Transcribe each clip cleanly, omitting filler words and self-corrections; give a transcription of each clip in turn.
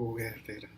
हो गया तेरा।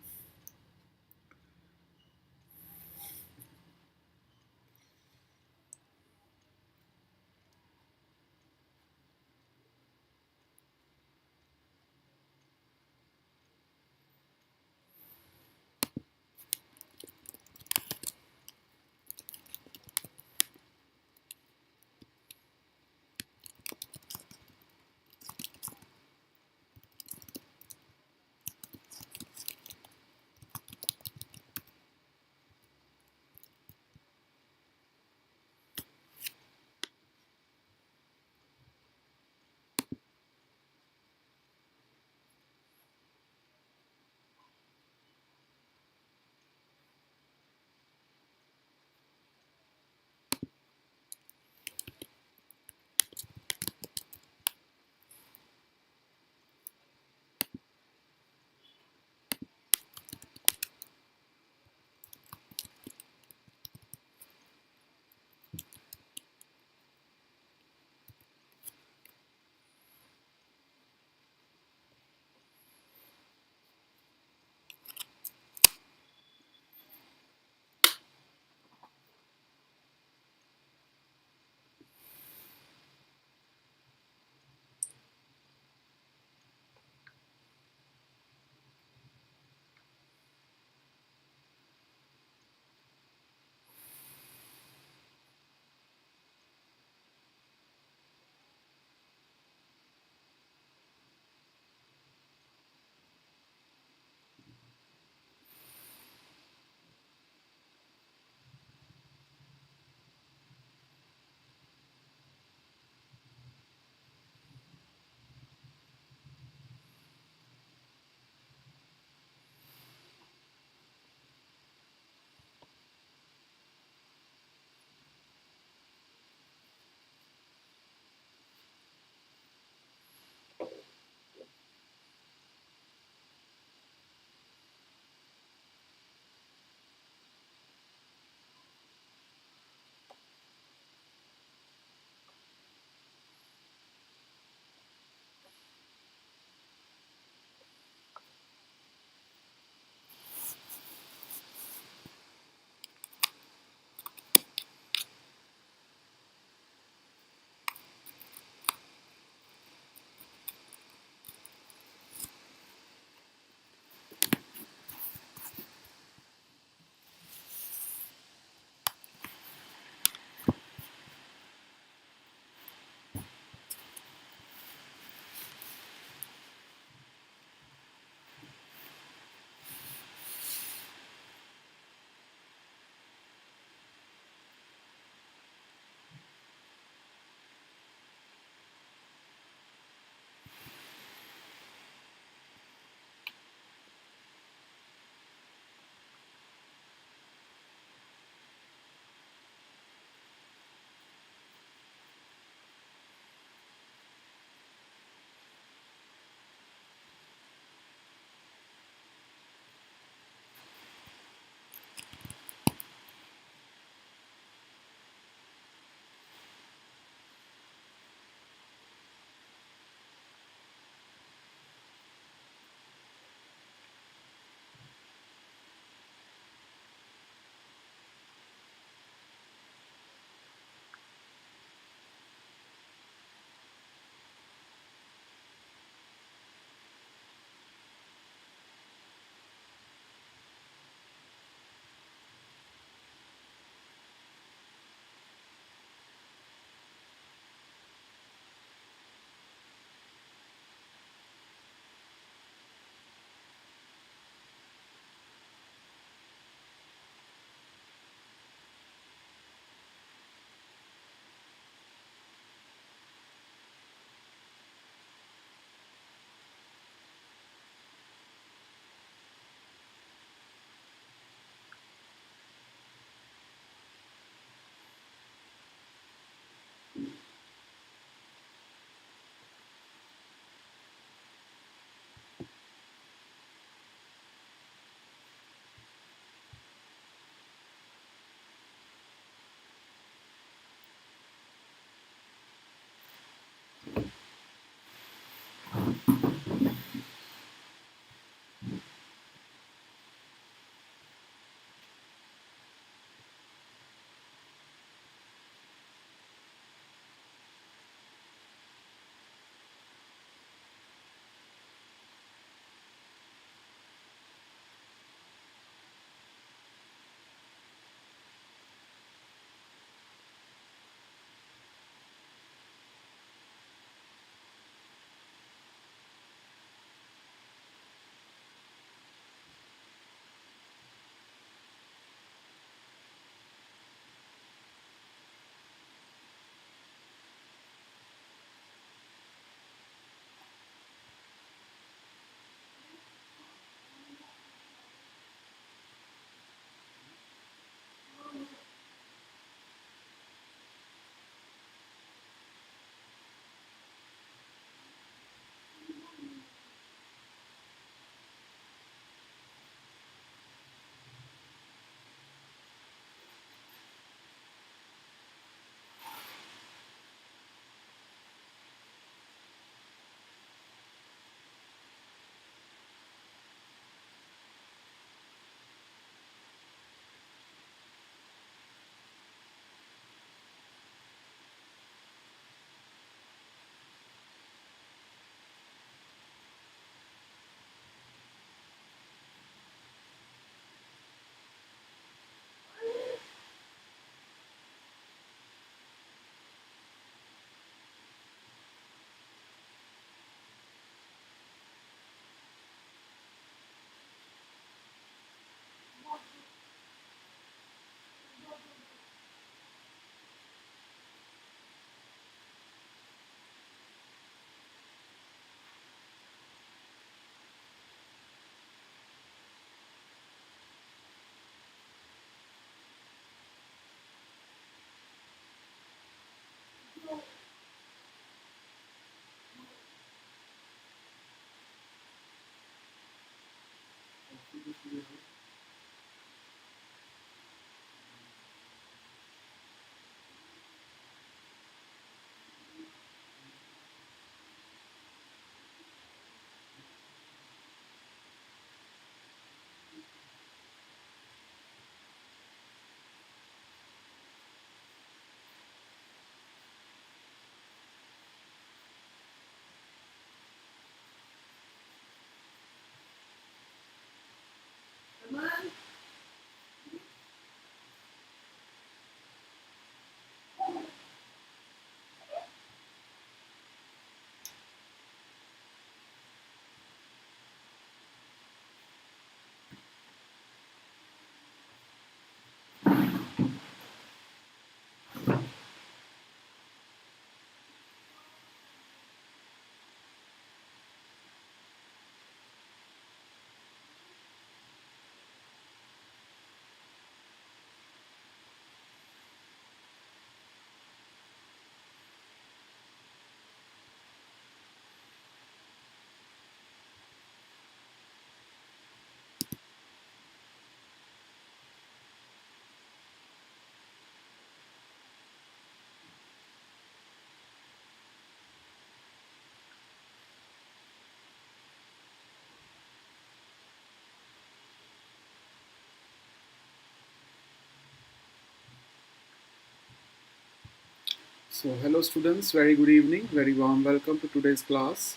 So, hello students, very good evening, very warm welcome to today's class.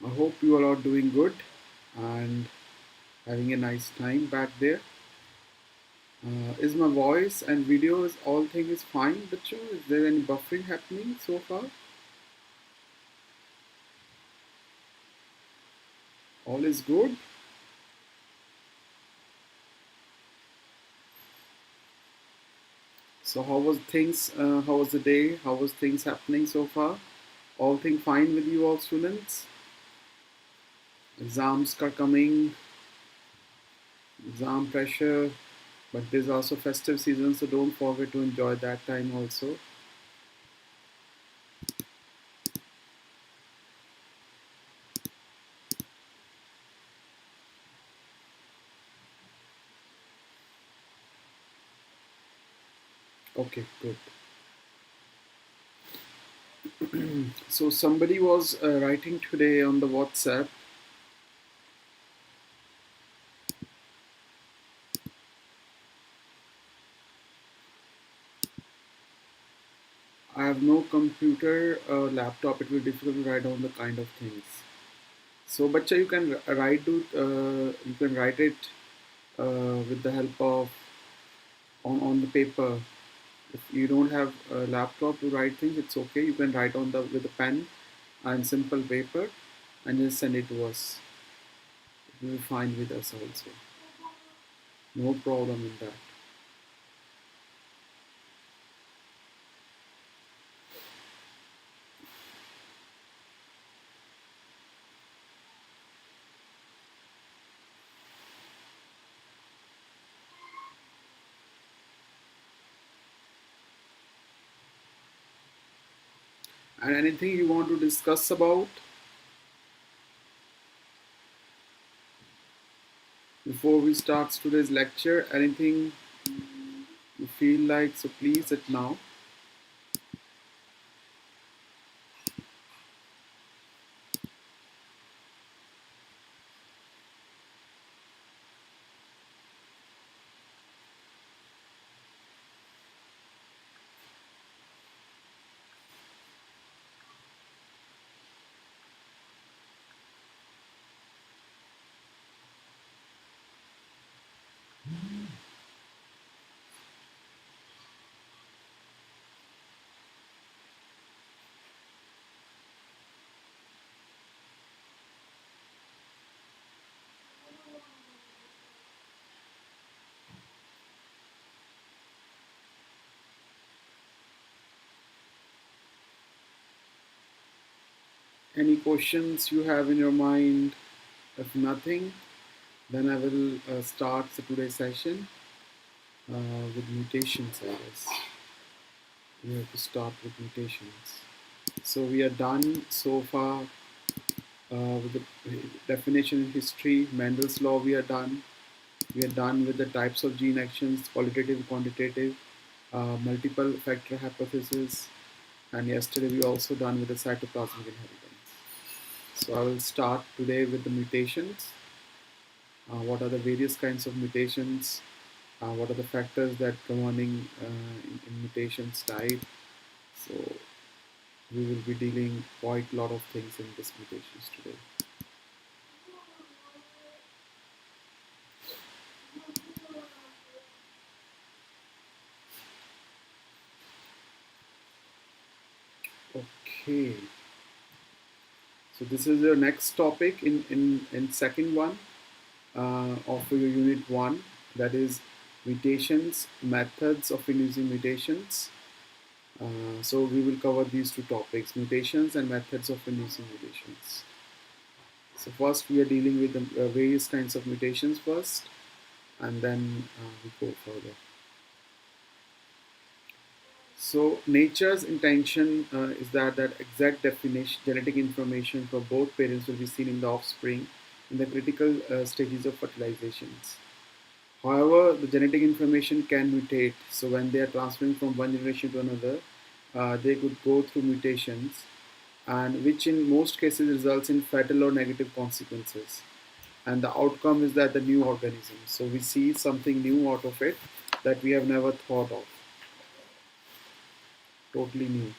I hope you all are doing good and having a nice time back there. Is my voice and video is all thing is fine, Bacho? Is there any buffering happening so far? All is good? So how was things, how was the day, how was things happening so far? All thing fine with you all students? Exams are coming, exam pressure, but there's also festive season, so don't forget to enjoy that time also. Okay, good. So somebody was writing today on the WhatsApp. I have no computer, laptop. It will be difficult to write down the kind of things. So, bacha, you can you can write it with the help of on the paper. If you don't have a laptop to write things, it's okay. You can write on the with a pen and simple paper, and just send it to us. It will be fine with us also. No problem in that. And anything you want to discuss about before we start today's lecture? Anything you feel like? So please it now. Any questions you have in your mind? If nothing, then I will start the today's session with mutations, I guess. We have to start with mutations. So we are done so far with the definition in history, Mendel's law we are done. We are done with the types of gene actions, qualitative, quantitative, multiple factor hypothesis, and yesterday we also done with the cytoplasmic inheritance. So I will start today with the mutations. What are the various kinds of mutations? What are the factors that governing in mutations type? So we will be dealing quite a lot of things in this mutations today. Okay. So this is your next topic in second one of your unit 1, that is mutations, methods of inducing mutations. So we will cover these two topics, mutations and methods of inducing mutations. So first we are dealing with the various kinds of mutations first, and then we go further. So nature's intention is that exact definition, genetic information for both parents will be seen in the offspring in the critical stages of fertilizations. However, the genetic information can mutate. So when they are transferring from one generation to another, they could go through mutations, and which in most cases results in fatal or negative consequences. And the outcome is that the new organism. So we see something new out of it that we have never thought of. totally new.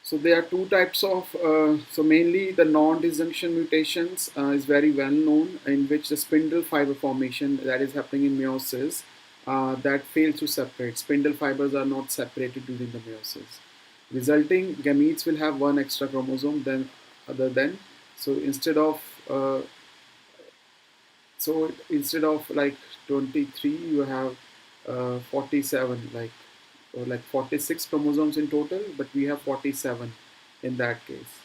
So there are two types of, so mainly the non-disjunction mutations is very well known, in which the spindle fiber formation that is happening in meiosis that fails to separate. Spindle fibers are not separated during the meiosis. Resulting gametes will have one extra chromosome than other than. So uh, instead of like 23, you have 47, like 46 chromosomes in total, but we have 47 in that case.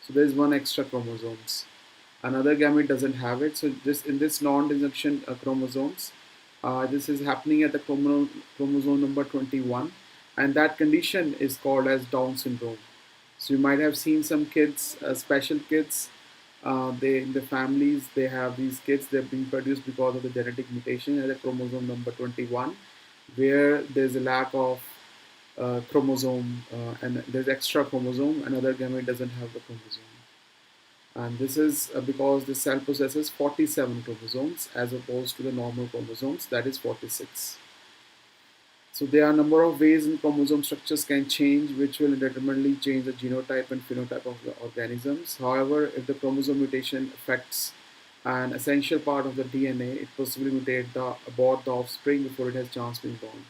So there's one extra chromosomes. Another gamete doesn't have it. So this in this non-disjunction chromosomes, this is happening at the chromosome number 21, and that condition is called as Down syndrome. So you might have seen some kids, special kids. They in the families they have these kids. They're being produced because of the genetic mutation at the chromosome number 21, where there's a lack of chromosome and there's extra chromosome. Another gamete doesn't have the chromosome, and this is because the cell possesses 47 chromosomes as opposed to the normal chromosomes, that is 46. So there are a number of ways in chromosome structures can change, which will determinately change the genotype and phenotype of the organisms. However, if the chromosome mutation affects an essential part of the DNA, it possibly abort the offspring before it has chance being born.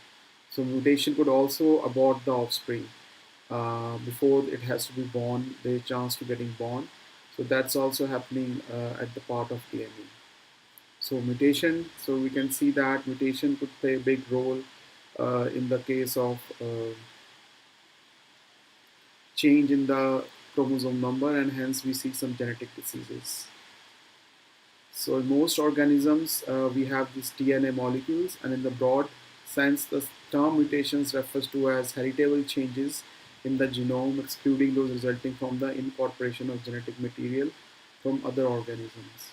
So mutation could also abort the offspring before it has to be born. There's a chance to getting born. So that's also happening at the part of DNA. So mutation, so we can see that mutation could play a big role in the case of change in the chromosome number, and hence we see some genetic diseases. So in most organisms, we have these DNA molecules, and in the broad sense, the term mutations refers to as heritable changes in the genome, excluding those resulting from the incorporation of genetic material from other organisms.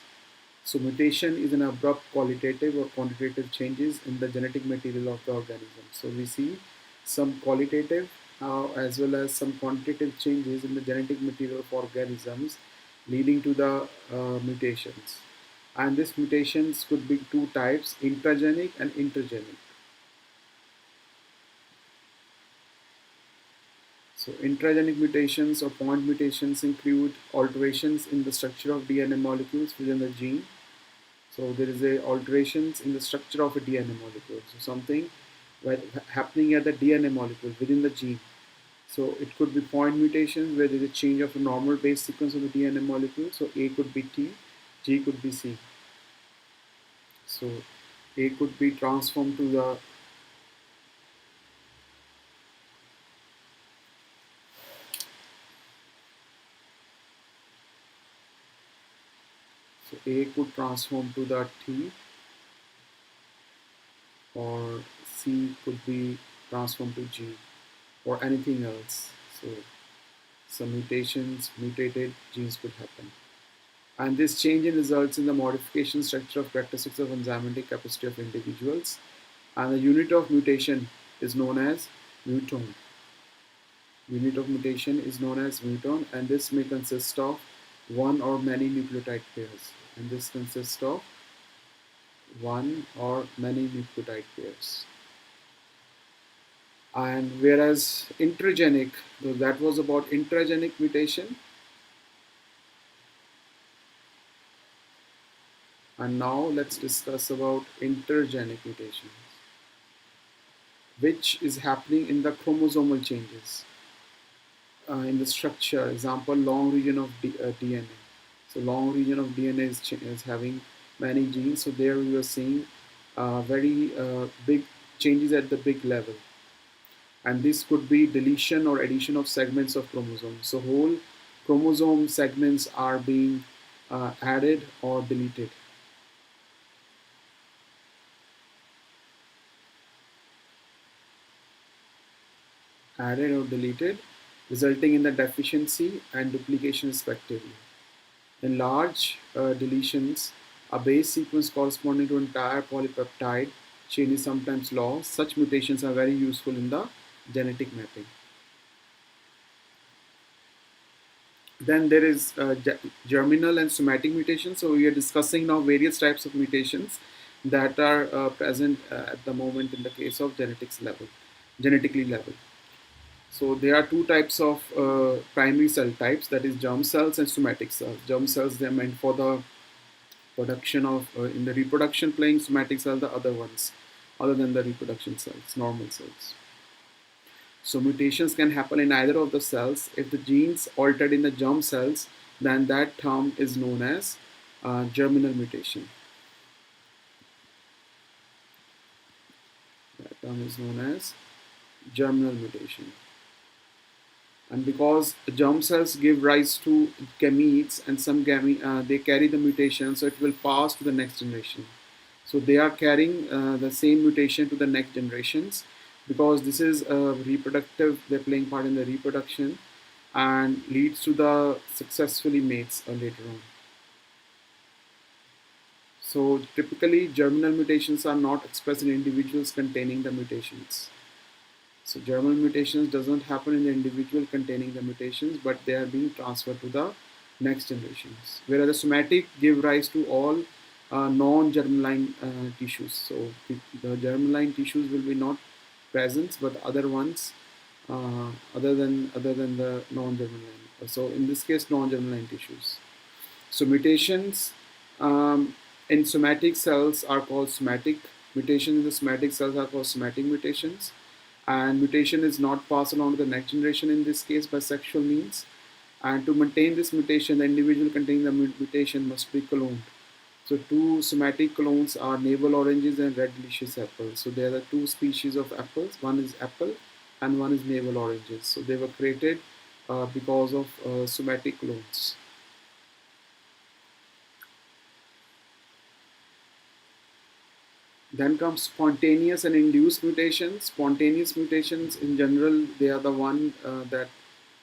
So mutation is an abrupt qualitative or quantitative changes in the genetic material of the organism. So we see some qualitative as well as some quantitative changes in the genetic material of organisms leading to the mutations. And these mutations could be two types, intragenic and intergenic. So intragenic mutations or point mutations include alterations in the structure of DNA molecules within the gene. So there is a alterations in the structure of a DNA molecule. So something happening at the DNA molecule within the gene. So it could be point mutations where there is a change of a normal base sequence of the DNA molecule. So A could be T, G could be C. So A could be transformed to the so A could transform to the T, or C could be transformed to G, or anything else. So some mutated genes could happen. And this change in results in the modification structure of characteristics of enzymatic capacity of individuals. And the unit of mutation is known as muton. Unit of mutation is known as muton, and this may consist of one or many nucleotide pairs. And this consists of one or many nucleotide pairs. And whereas intragenic, so that was about intragenic mutation. And now let's discuss about intergenic mutations, which is happening in the chromosomal changes in the structure. Example, long region of DNA. So long region of DNA is having many genes. So there we are seeing very big changes at the big level. And this could be deletion or addition of segments of chromosomes. So whole chromosome segments are being added or deleted. Added or deleted, resulting in the deficiency and duplication respectively. In large deletions, a base sequence corresponding to entire polypeptide chain is sometimes lost. Such mutations are very useful in the genetic mapping. Then there is germinal and somatic mutations. So we are discussing now various types of mutations that are present at the moment in the case of genetically level. So there are two types of primary cell types, that is germ cells and somatic cells. Germ cells, they are meant for the production of in the reproduction playing. Somatic cells the other ones, other than the reproduction cells, normal cells. So mutations can happen in either of the cells. If the genes altered in the germ cells, then that term is known as germinal mutation. That term is known as germinal mutation. And because germ cells give rise to gametes, and some they carry the mutation, so it will pass to the next generation. So they are carrying the same mutation to the next generations, because this is reproductive. They're playing part in the reproduction, and leads to the successfully mates later on. So typically, germinal mutations are not expressed in individuals containing the mutations. So germinal mutations doesn't happen in the individual containing the mutations, but they are being transferred to the next generations. Whereas the somatic give rise to all non-germline tissues. So the germline tissues will be not present, but other ones other than the non-germline. So in this case, non-germline tissues. So mutations in somatic cells are called somatic. Mutations in the somatic cells are called somatic mutations. And mutation is not passed along to the next generation in this case by sexual means. And to maintain this mutation, the individual containing the mutation must be cloned. So two somatic clones are navel oranges and red delicious apples. So there are two species of apples. One is apple and one is navel oranges. So they were created because of somatic clones. Then comes spontaneous and induced mutations. Spontaneous mutations, in general, they are the one that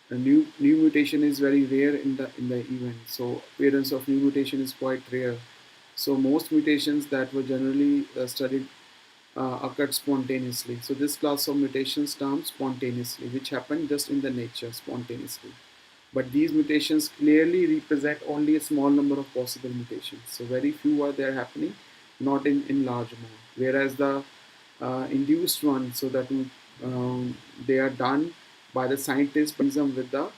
a new mutation is very rare in the event. So appearance of new mutation is quite rare. So most mutations that were generally studied occurred spontaneously. So this class of mutations termed spontaneously, which happen just in the nature spontaneously. But these mutations clearly represent only a small number of possible mutations. So very few are there happening, not in large amount. Whereas the induced one, so that they are done by the scientists with the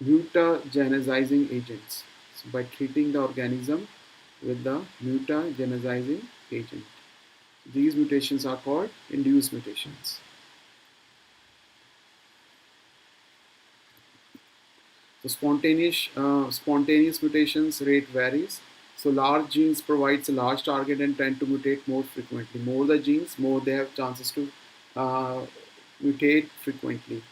mutagenizing agents. So by treating the organism with the mutagenizing agent. These mutations are called induced mutations. So spontaneous mutations rate varies. So large genes provides a large target and tend to mutate more frequently. More the genes, more they have chances to mutate frequently.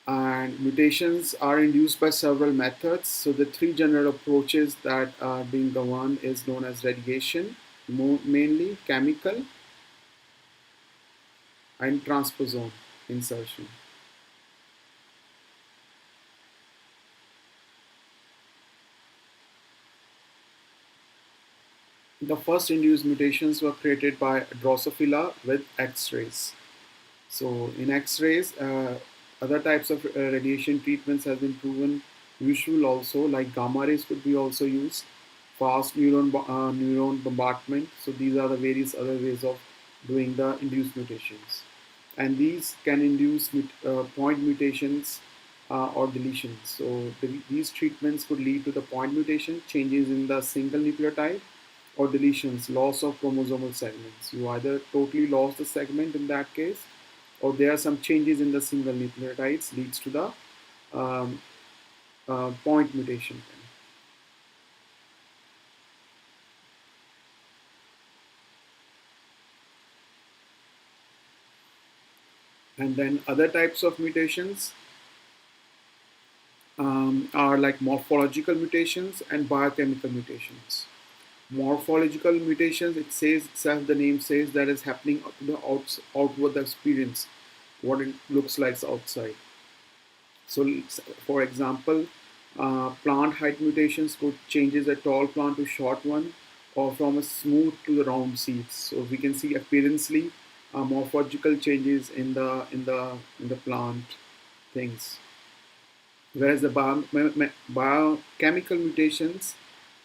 And mutations are induced by several methods. So the three general approaches that are being governed is known as radiation, mainly chemical, and transposon insertion. The first induced mutations were created by Drosophila with X-rays. So in X-rays, other types of radiation treatments have been proven useful also, like gamma rays could be also used, fast neuron bombardment. So these are the various other ways of doing the induced mutations. And these can induce point mutations or deletions. So these treatments could lead to the point mutation, changes in the single nucleotide, or deletions, loss of chromosomal segments. You either totally lost the segment in that case, or there are some changes in the single nucleotides leads to the um, point mutation. And then other types of mutations are like morphological mutations and biochemical mutations. Morphological mutations, it says itself, the name says, that is happening to the outward experience, what it looks like outside. So for example, plant height mutations could changes a tall plant to short one, or from a smooth to the round seeds. So we can see appearancely morphological changes in the plant. things. Whereas the biochemical mutations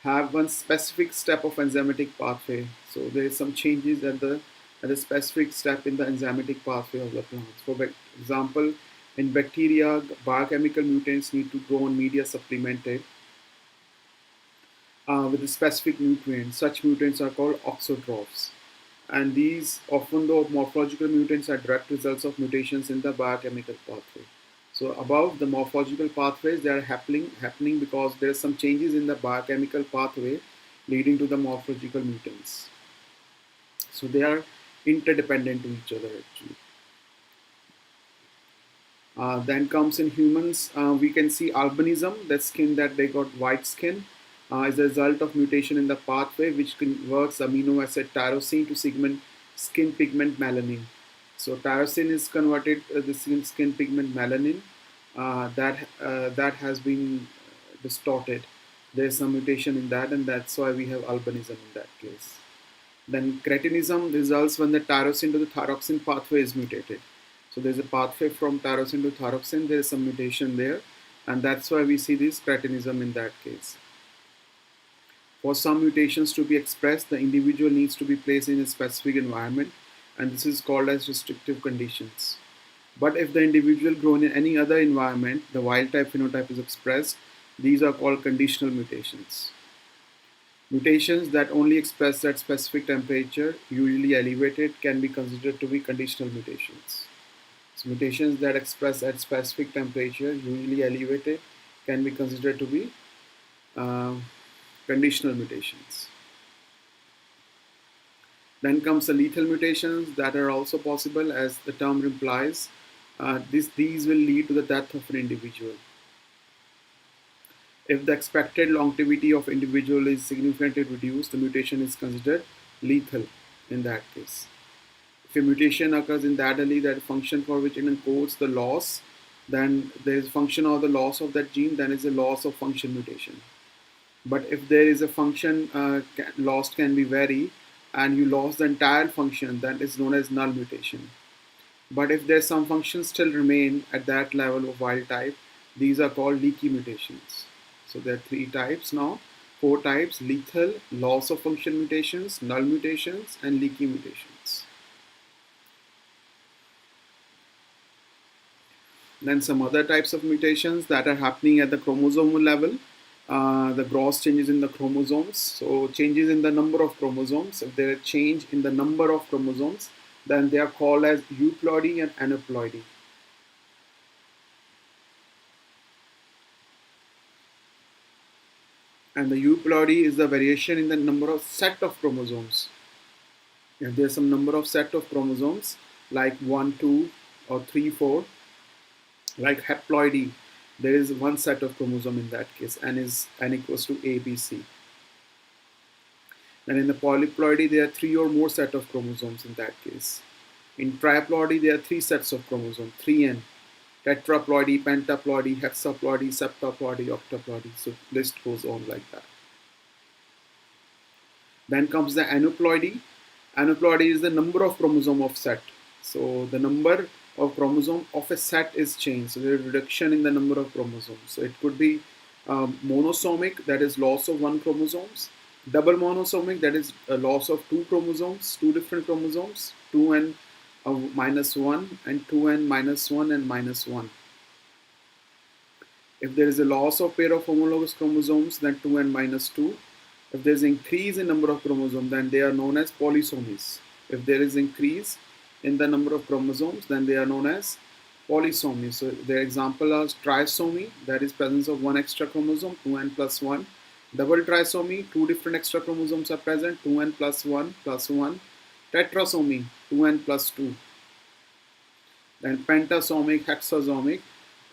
have one specific step of enzymatic pathway. So there is some changes at the specific step in the enzymatic pathway of the plants. For example, in bacteria, biochemical mutants need to grow on media supplemented with a specific nutrient. Such mutants are called auxotrophs. And these, often though morphological mutants, are direct results of mutations in the biochemical pathway. So above the morphological pathways, they are happening because there are some changes in the biochemical pathway leading to the morphological mutants. So they are interdependent to each other actually. Then comes in humans, we can see albinism, that skin that they got white skin, is a result of mutation in the pathway which converts amino acid tyrosine to skin pigment melanin. So tyrosine is converted the skin pigment melanin that has been distorted. There's some mutation in that, and that's why we have albinism in that case. Then cretinism results when the tyrosine to the thyroxine pathway is mutated. So there's a pathway from tyrosine to thyroxine, there is some mutation there, and that's why we see this cretinism in that case. For some mutations to be expressed, the individual needs to be placed in a specific environment, and this is called as restrictive conditions. But if the individual grown in any other environment, the wild type phenotype is expressed, these are called conditional mutations. Mutations that only express at specific temperature, usually elevated, can be considered to be conditional mutations. So mutations that express at specific temperature, usually elevated, can be considered to be conditional mutations. Then comes the lethal mutations that are also possible, as the term implies. These will lead to the death of an individual. If the expected longevity of individual is significantly reduced, the mutation is considered lethal in that case. If a mutation occurs in that allele, that function for which it encodes the loss, then there is function of the loss of that gene, then is a loss of function mutation. But if there is a function lost can be vary, and you lost the entire function, that is known as null mutation. But if there's some functions still remain at that level of wild type, these are called leaky mutations. So there are 3 types now, 4 types: lethal, loss of function mutations, null mutations, and leaky mutations. Then some other types of mutations that are happening at the chromosomal level, the gross changes in the chromosomes. So changes in the number of chromosomes. If there is change in the number of chromosomes, then they are called as euploidy and aneuploidy. And the euploidy is the variation in the number of set of chromosomes. If there's some number of set of chromosomes, like 1, 2, or 3, 4, like haploidy, there is one set of chromosome in that case, and is n equals to A, B, C. And in the polyploidy, there are 3 or more set of chromosomes in that case. In triploidy, there are 3 sets of chromosomes, 3n. Tetraploidy, pentaploidy, hexaploidy, septaploidy, octaploidy. So list goes on like that. Then comes the aneuploidy. Aneuploidy is the number of chromosome of set. So the number of chromosome of a set is changed. So there is reduction in the number of chromosomes. So it could be monosomic, that is loss of 1 chromosomes. Double monosomic, that is a loss of 2 chromosomes, 2 different chromosomes, 2n minus 1 and 2n minus 1 and minus 1. If there is a loss of pair of homologous chromosomes, then 2n minus 2. If there is increase in number of chromosomes, then they are known as polysomies. If there is increase in the number of chromosomes, then they are known as polysomies. So their example are trisomy, that is presence of 1 extra chromosome, 2n plus 1. Double trisomy, 2 different extra chromosomes are present, 2n plus 1 plus 1. Tetrasomy, 2n plus 2. Then pentasomic, hexasomic,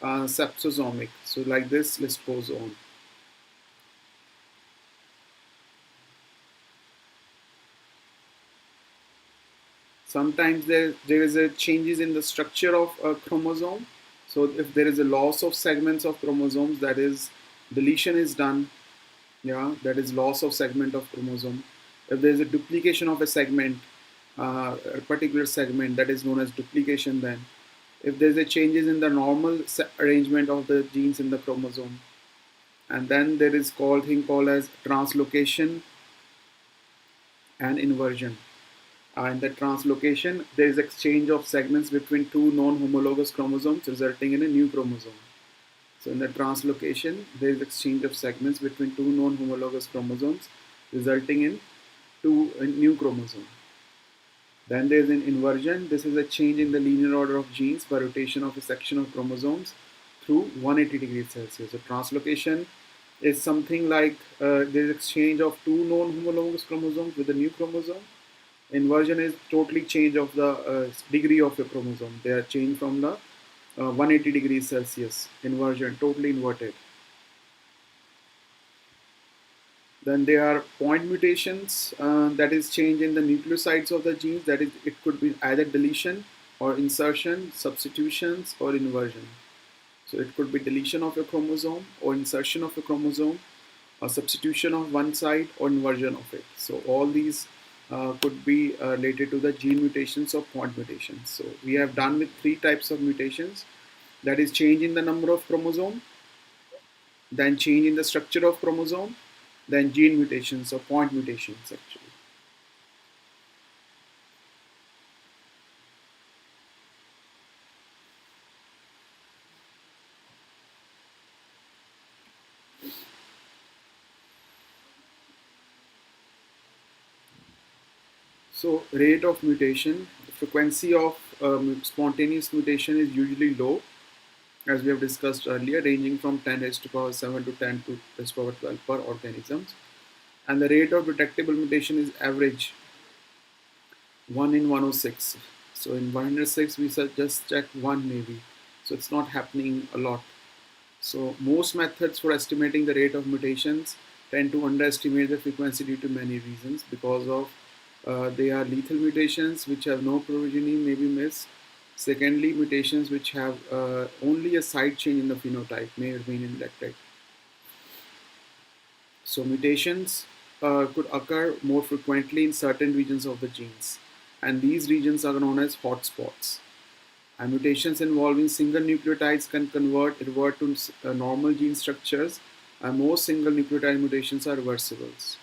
septosomic. So like this list goes on. Sometimes there is a changes in the structure of a chromosome. So if there is a loss of segments of chromosomes, that is deletion is done. Yeah, that is loss of segment of chromosome. If there is a duplication of a segment, a particular segment, that is known as duplication then. if there's a changes in the normal arrangement of the genes in the chromosome. And then there is thing called as translocation and inversion. In the translocation, there is exchange of segments between two non-homologous chromosomes resulting in a new chromosome. So in the translocation, there is exchange of segments between two non-homologous chromosomes resulting in a new chromosome. Then there is an inversion. This is a change in the linear order of genes by rotation of a section of chromosomes through 180 degrees Celsius. So translocation is something like there is exchange of two non-homologous chromosomes with a new chromosome. Inversion is totally change of the degree of your chromosome. They are changed from the 180 degrees Celsius. Inversion, totally inverted. Then there are point mutations, that is change in the nucleosides of the genes. That is, it could be either deletion or insertion, substitutions or inversion. So it could be deletion of a chromosome or insertion of a chromosome, or substitution of one side or inversion of it. So all these could be related to the gene mutations or point mutations. So we have done with 3 types of mutations. That is change in the number of chromosome, then change in the structure of chromosome, then gene mutations or point mutations actually. So rate of mutation, the frequency of spontaneous mutation is usually low, as we have discussed earlier, ranging from 10 raised to power 7 to 10 to raised to power 12 per organisms. And the rate of detectable mutation is average 1 in 106. So in 106 we just check 1 maybe. So it's not happening a lot. So most methods for estimating the rate of mutations tend to underestimate the frequency due to many reasons, because of they are lethal mutations which have no progeny may be missed. Secondly, mutations which have only a side change in the phenotype may remain intact. So mutations could occur more frequently in certain regions of the genes, and these regions are known as hotspots. And mutations involving single nucleotides can revert to normal gene structures, and most single nucleotide mutations are reversibles.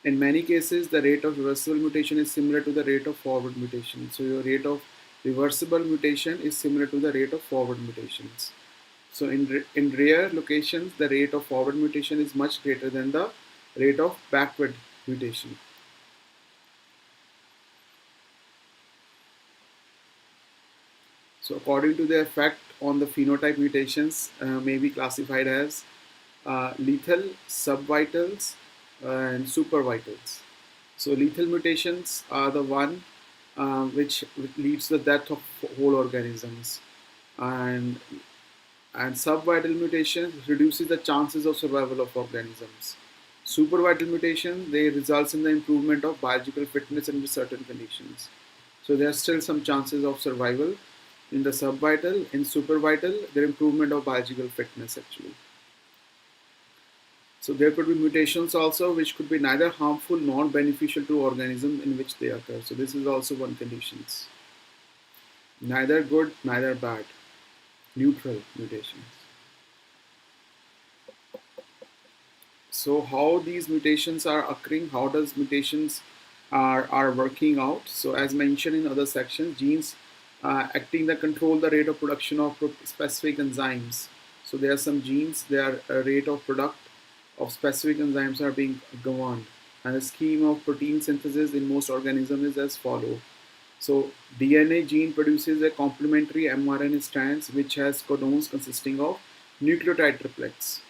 In many cases, the rate of reversible mutation is similar to the rate of forward mutation. So your rate of reversible mutation is similar to the rate of forward mutations. So in rare locations, the rate of forward mutation is much greater than the rate of backward mutation. So according to the effect on the phenotype, mutations may be classified as lethal, subvitals, and supervitals. So lethal mutations are the one which leads to the death of whole organisms, and subvital mutation reduces the chances of survival of organisms. Supervital mutation, they results in the improvement of biological fitness under certain conditions. So there are still some chances of survival in the subvital. In supervital, there improvement of biological fitness actually. So there could be mutations also which could be neither harmful nor beneficial to organism in which they occur. So this is also one conditions. Neither good, neither bad. Neutral mutations. So how these mutations are occurring, how does mutations are working out? So as mentioned in other sections, genes acting that control the rate of production of specific enzymes. So there are some genes, their rate of product of specific enzymes are being governed. And the scheme of protein synthesis in most organisms is as follows. So DNA gene produces a complementary mRNA strands which has codons consisting of nucleotide triplets.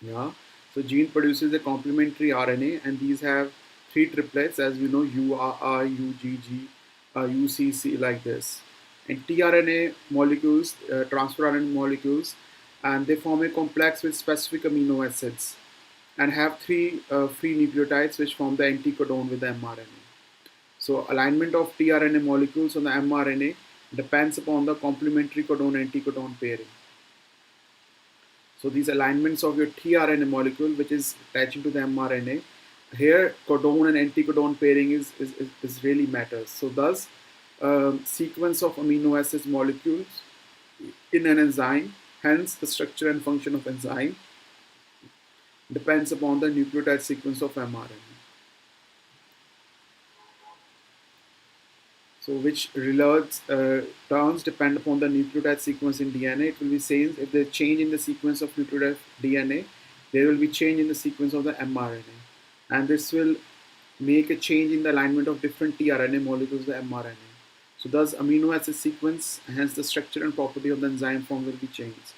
Yeah. So gene produces a complementary RNA, and these have 3 triplets, as we know, URR, UGG, UCC, like this. And tRNA molecules, transfer RNA molecules, and they form a complex with specific amino acids and have 3 free nucleotides which form the anticodon with the mRNA. So alignment of tRNA molecules on the mRNA depends upon the complementary codon-anticodon pairing. So these alignments of your tRNA molecule, which is attaching to the mRNA, here codon and anticodon pairing is really matters. So thus sequence of amino acid molecules in an enzyme. Hence, the structure and function of enzyme depends upon the nucleotide sequence of mRNA. So, which relates terms depend upon the nucleotide sequence in DNA. It will be same if there's change in the sequence of nucleotide DNA, there will be change in the sequence of the mRNA, and this will make a change in the alignment of different tRNA molecules of the mRNA. So, thus amino acid sequence, hence the structure and property of the enzyme form will be changed,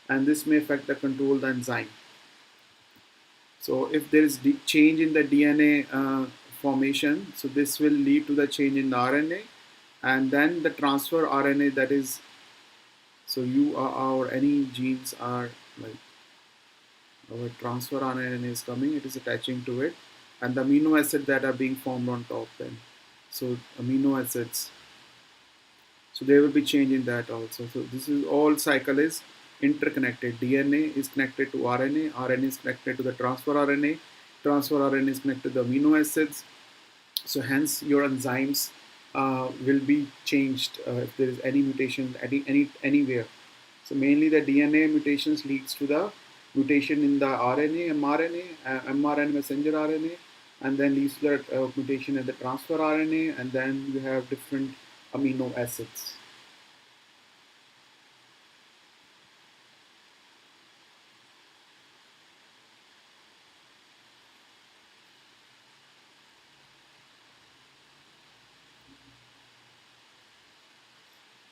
and this may affect the control of the enzyme. So, if there is change in the DNA formation, so this will lead to the change in the RNA, and then the transfer RNA, that is, so you are, or any genes are like our transfer RNA is coming, it is attaching to it, and the amino acids that are being formed on top then. So amino acids, so there will be change in that also. So this is all cycle is interconnected. DNA is connected to RNA, RNA is connected to the transfer RNA, transfer RNA is connected to the amino acids. So hence your enzymes will be changed if there is any mutation anywhere. So mainly the DNA mutations leads to the mutation in the RNA, mRNA, mRNA messenger RNA, and then leads to the mutation in the transfer RNA, and then you have different amino acids.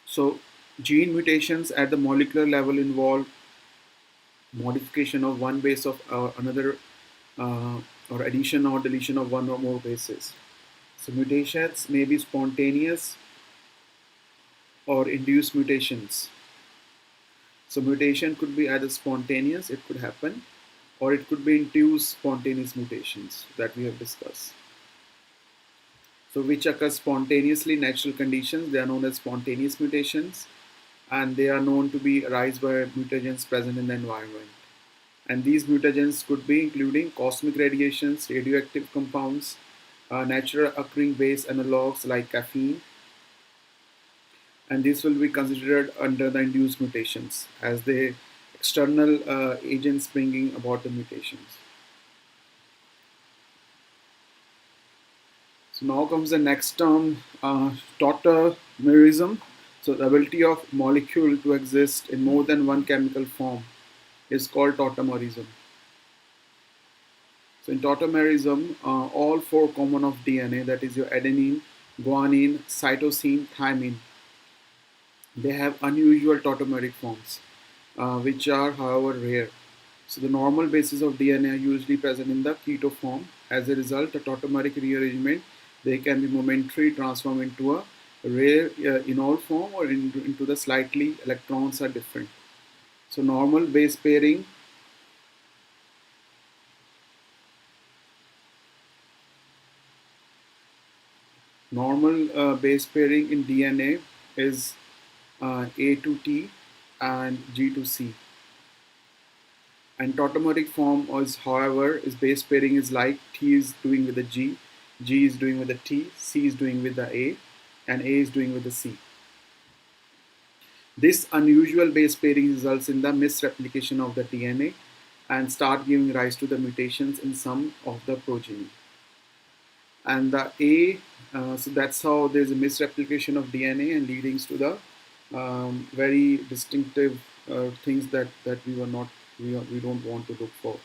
So gene mutations at the molecular level involve modification of one base of another or addition or deletion of one or more bases. So mutations may be spontaneous or induced mutations. So mutation could be either spontaneous, it could happen, or it could be induced spontaneous mutations that we have discussed. So which occur spontaneously in natural conditions, they are known as spontaneous mutations, and they are known to be arise by mutagens present in the environment. And these mutagens could be including cosmic radiations, radioactive compounds, natural occurring base analogs like caffeine, and these will be considered under the induced mutations as the external agents bringing about the mutations. So now comes the next term, tautomerism. So the ability of molecule to exist in more than one chemical form is called tautomerism. So in tautomerism, all four common of DNA, that is your adenine, guanine, cytosine, thymine, they have unusual tautomeric forms, which are however rare. So the normal bases of DNA are usually present in the keto form. As a result, the tautomeric rearrangement, they can be momentarily transformed into a rare enol form or into the slightly electrons are different. So normal base pairing base pairing in DNA is A to T and G to C. And tautomeric form is, however, is base pairing is like T is doing with the G, G is doing with the T, C is doing with the A, and A is doing with the C. This unusual base pairing results in the misreplication of the DNA and start giving rise to the mutations in some of the progeny. And the A, so that's how there's a misreplication of DNA and leading to the very distinctive things that we don't want to look for.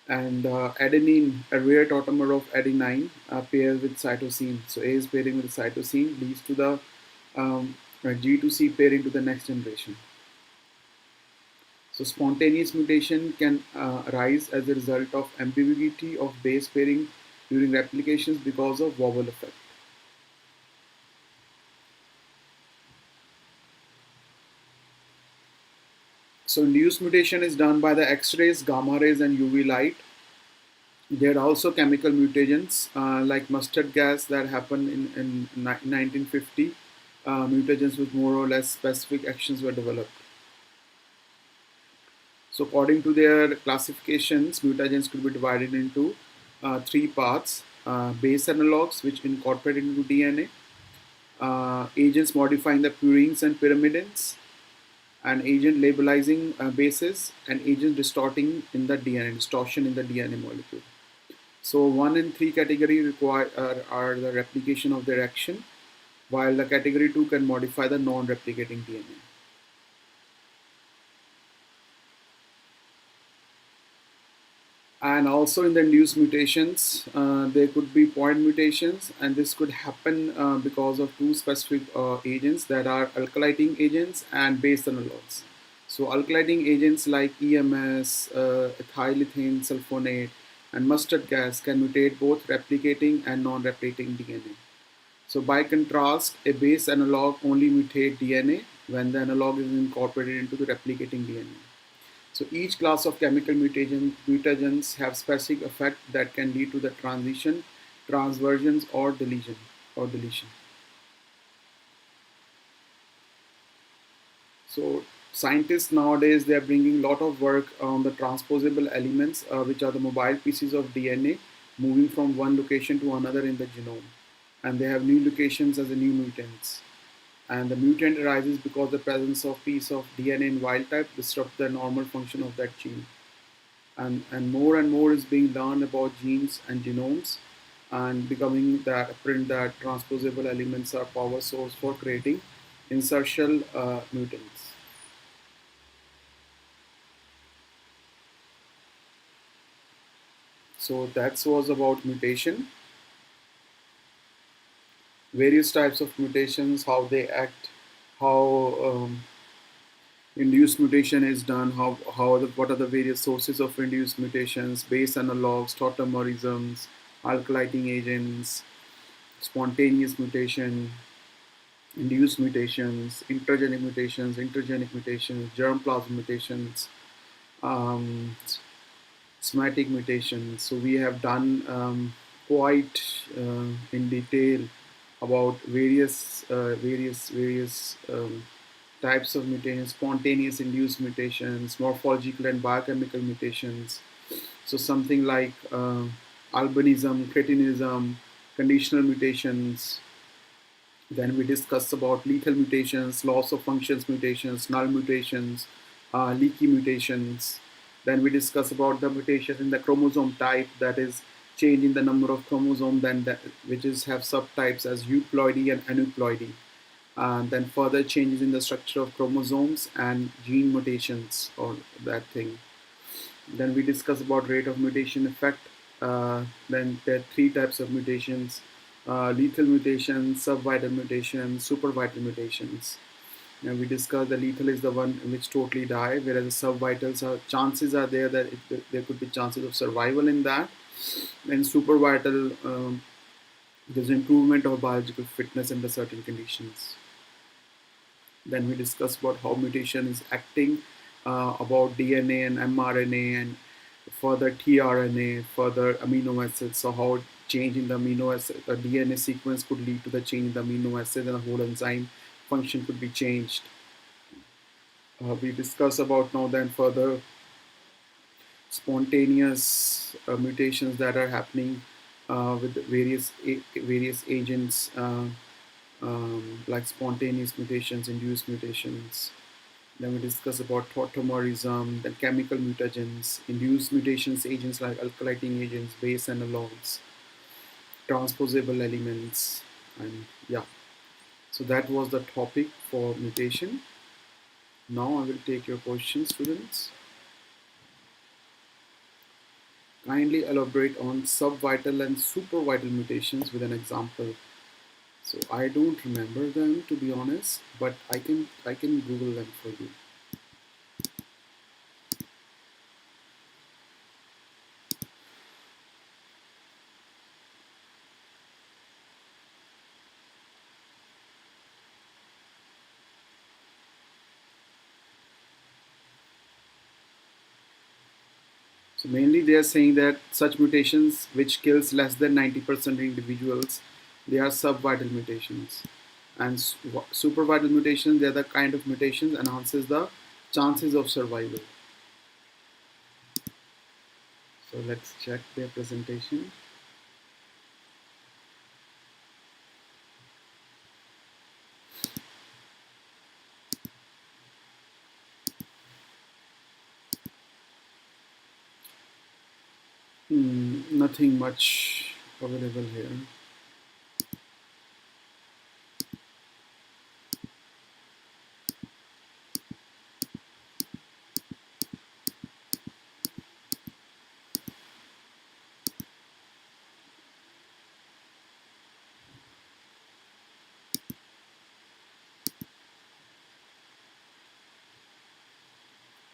And adenine, a rare tautomer of adenine, pairs with cytosine. So A is pairing with cytosine, leads to the G to C pairing to the next generation. So spontaneous mutation can arise as a result of ambiguity of base pairing during replications because of wobble effect. So induced mutation is done by the X-rays, gamma rays, and UV light. There are also chemical mutagens like mustard gas that happened in 1950. Mutagens with more or less specific actions were developed. So according to their classifications, mutagens could be divided into three parts. Base analogs, which incorporate into DNA, agents modifying the purines and pyrimidines, an agent labelizing bases, and agent distorting in the DNA, distortion in the DNA molecule. So 1 and 3 category require are the replication of their action, while the category 2 can modify the non-replicating DNA. And also in the induced mutations, there could be point mutations, and this could happen because of two specific agents that are alkylating agents and base analogs. So alkylating agents like EMS, ethylethane sulfonate, and mustard gas can mutate both replicating and non-replicating DNA. So by contrast, a base analog only mutate DNA when the analog is incorporated into the replicating DNA. So each class of chemical mutagens have specific effect that can lead to the transition, transversions, or deletion. So scientists nowadays, they are bringing a lot of work on the transposable elements, which are the mobile pieces of DNA moving from one location to another in the genome, and they have new locations as the new mutants. And the mutant arises because the presence of piece of DNA in wild type disrupts the normal function of that gene. And more is being learned about genes and genomes, and becoming that apparent that transposable elements are power source for creating insertional mutants. So that was about mutation, various types of mutations, how they act, how induced mutation is done, what are the various sources of induced mutations, base analogs, tautomerisms, alkylating agents, spontaneous mutation, induced mutations, intergenic mutations, germ plasm mutations, um, somatic mutations. So we have done quite in detail about various types of mutations, spontaneous induced mutations, morphological and biochemical mutations. So something like albinism, cretinism, conditional mutations. Then we discuss about lethal mutations, loss of functions mutations, null mutations, leaky mutations. Then we discuss about the mutations in the chromosome type, that is change in the number of chromosomes, which is have subtypes as euploidy and aneuploidy. And then further changes in the structure of chromosomes and gene mutations or that thing. Then we discuss about rate of mutation effect. Then there are three types of mutations: lethal mutations, subvital mutations, supervital mutations. And we discussed the lethal is the one in which totally die, whereas the subvitals are chances are there that there could be chances of survival in that. And supervital, there's improvement of biological fitness under certain conditions. Then we discuss about how mutation is acting, about DNA and mRNA, and further tRNA, further amino acids. So how change in the amino acid, the DNA sequence could lead to the change in the amino acid, and the whole enzyme function could be changed. We discuss about now then further spontaneous mutations that are happening with various agents, like spontaneous mutations, induced mutations. Then we discuss about tautomerism, then chemical mutagens, induced mutations, agents like alkylating agents, base analogs, transposable elements, and yeah. So that was the topic for mutation. Now I will take your questions, students. Kindly elaborate on subvital and supervital mutations with an example. So I don't remember them, to be honest, but I can Google them for you. So mainly they are saying that such mutations which kills less than 90% of individuals, they are subvital mutations. And supervital mutations, they are the kind of mutations enhances the chances of survival. So let's check their presentation. Nothing much available here.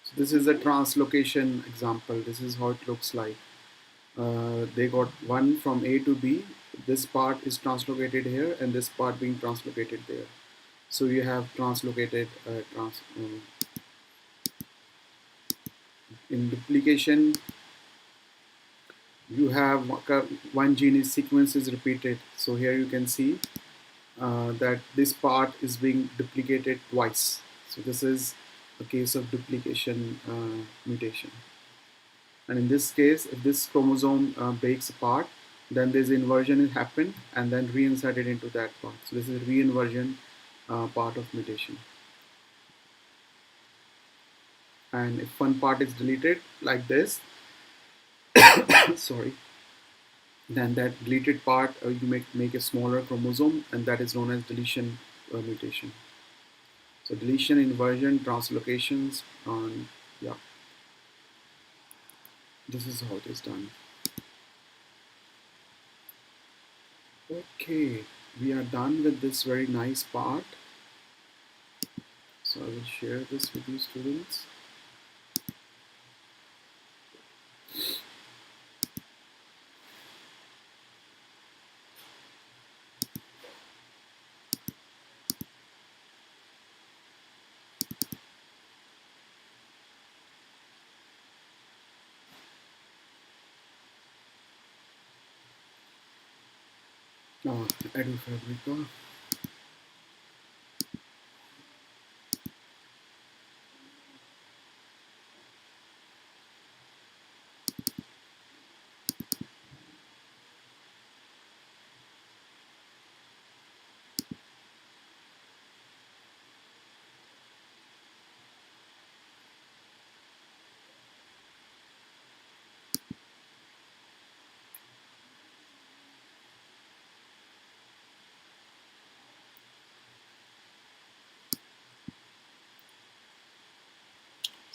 So this is a translocation example. This is how it looks like. They got one from A to B. This part is translocated here, and this part being translocated there. So you have translocated in duplication. You have one gene sequence is repeated. So here you can see that this part is being duplicated twice. So this is a case of duplication mutation. And in this case, if this chromosome breaks apart, then this inversion will happen and then reinserted into that part. So this is reinversion part of mutation. And if one part is deleted like this, sorry, then that deleted part you make a smaller chromosome, and that is known as deletion mutation. So deletion, inversion, translocations, and yeah, this is how it is done. Okay, we are done with this very nice part. So I will share this with you students. Edufabrica.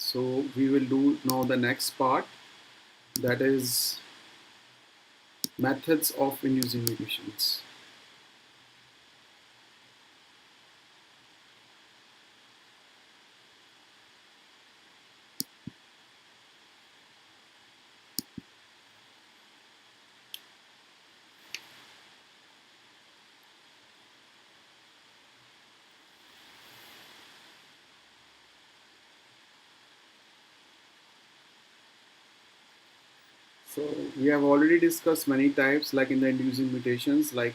So we will do now the next part, that is methods of inducing mutations. So we have already discussed many types, like in the inducing mutations, like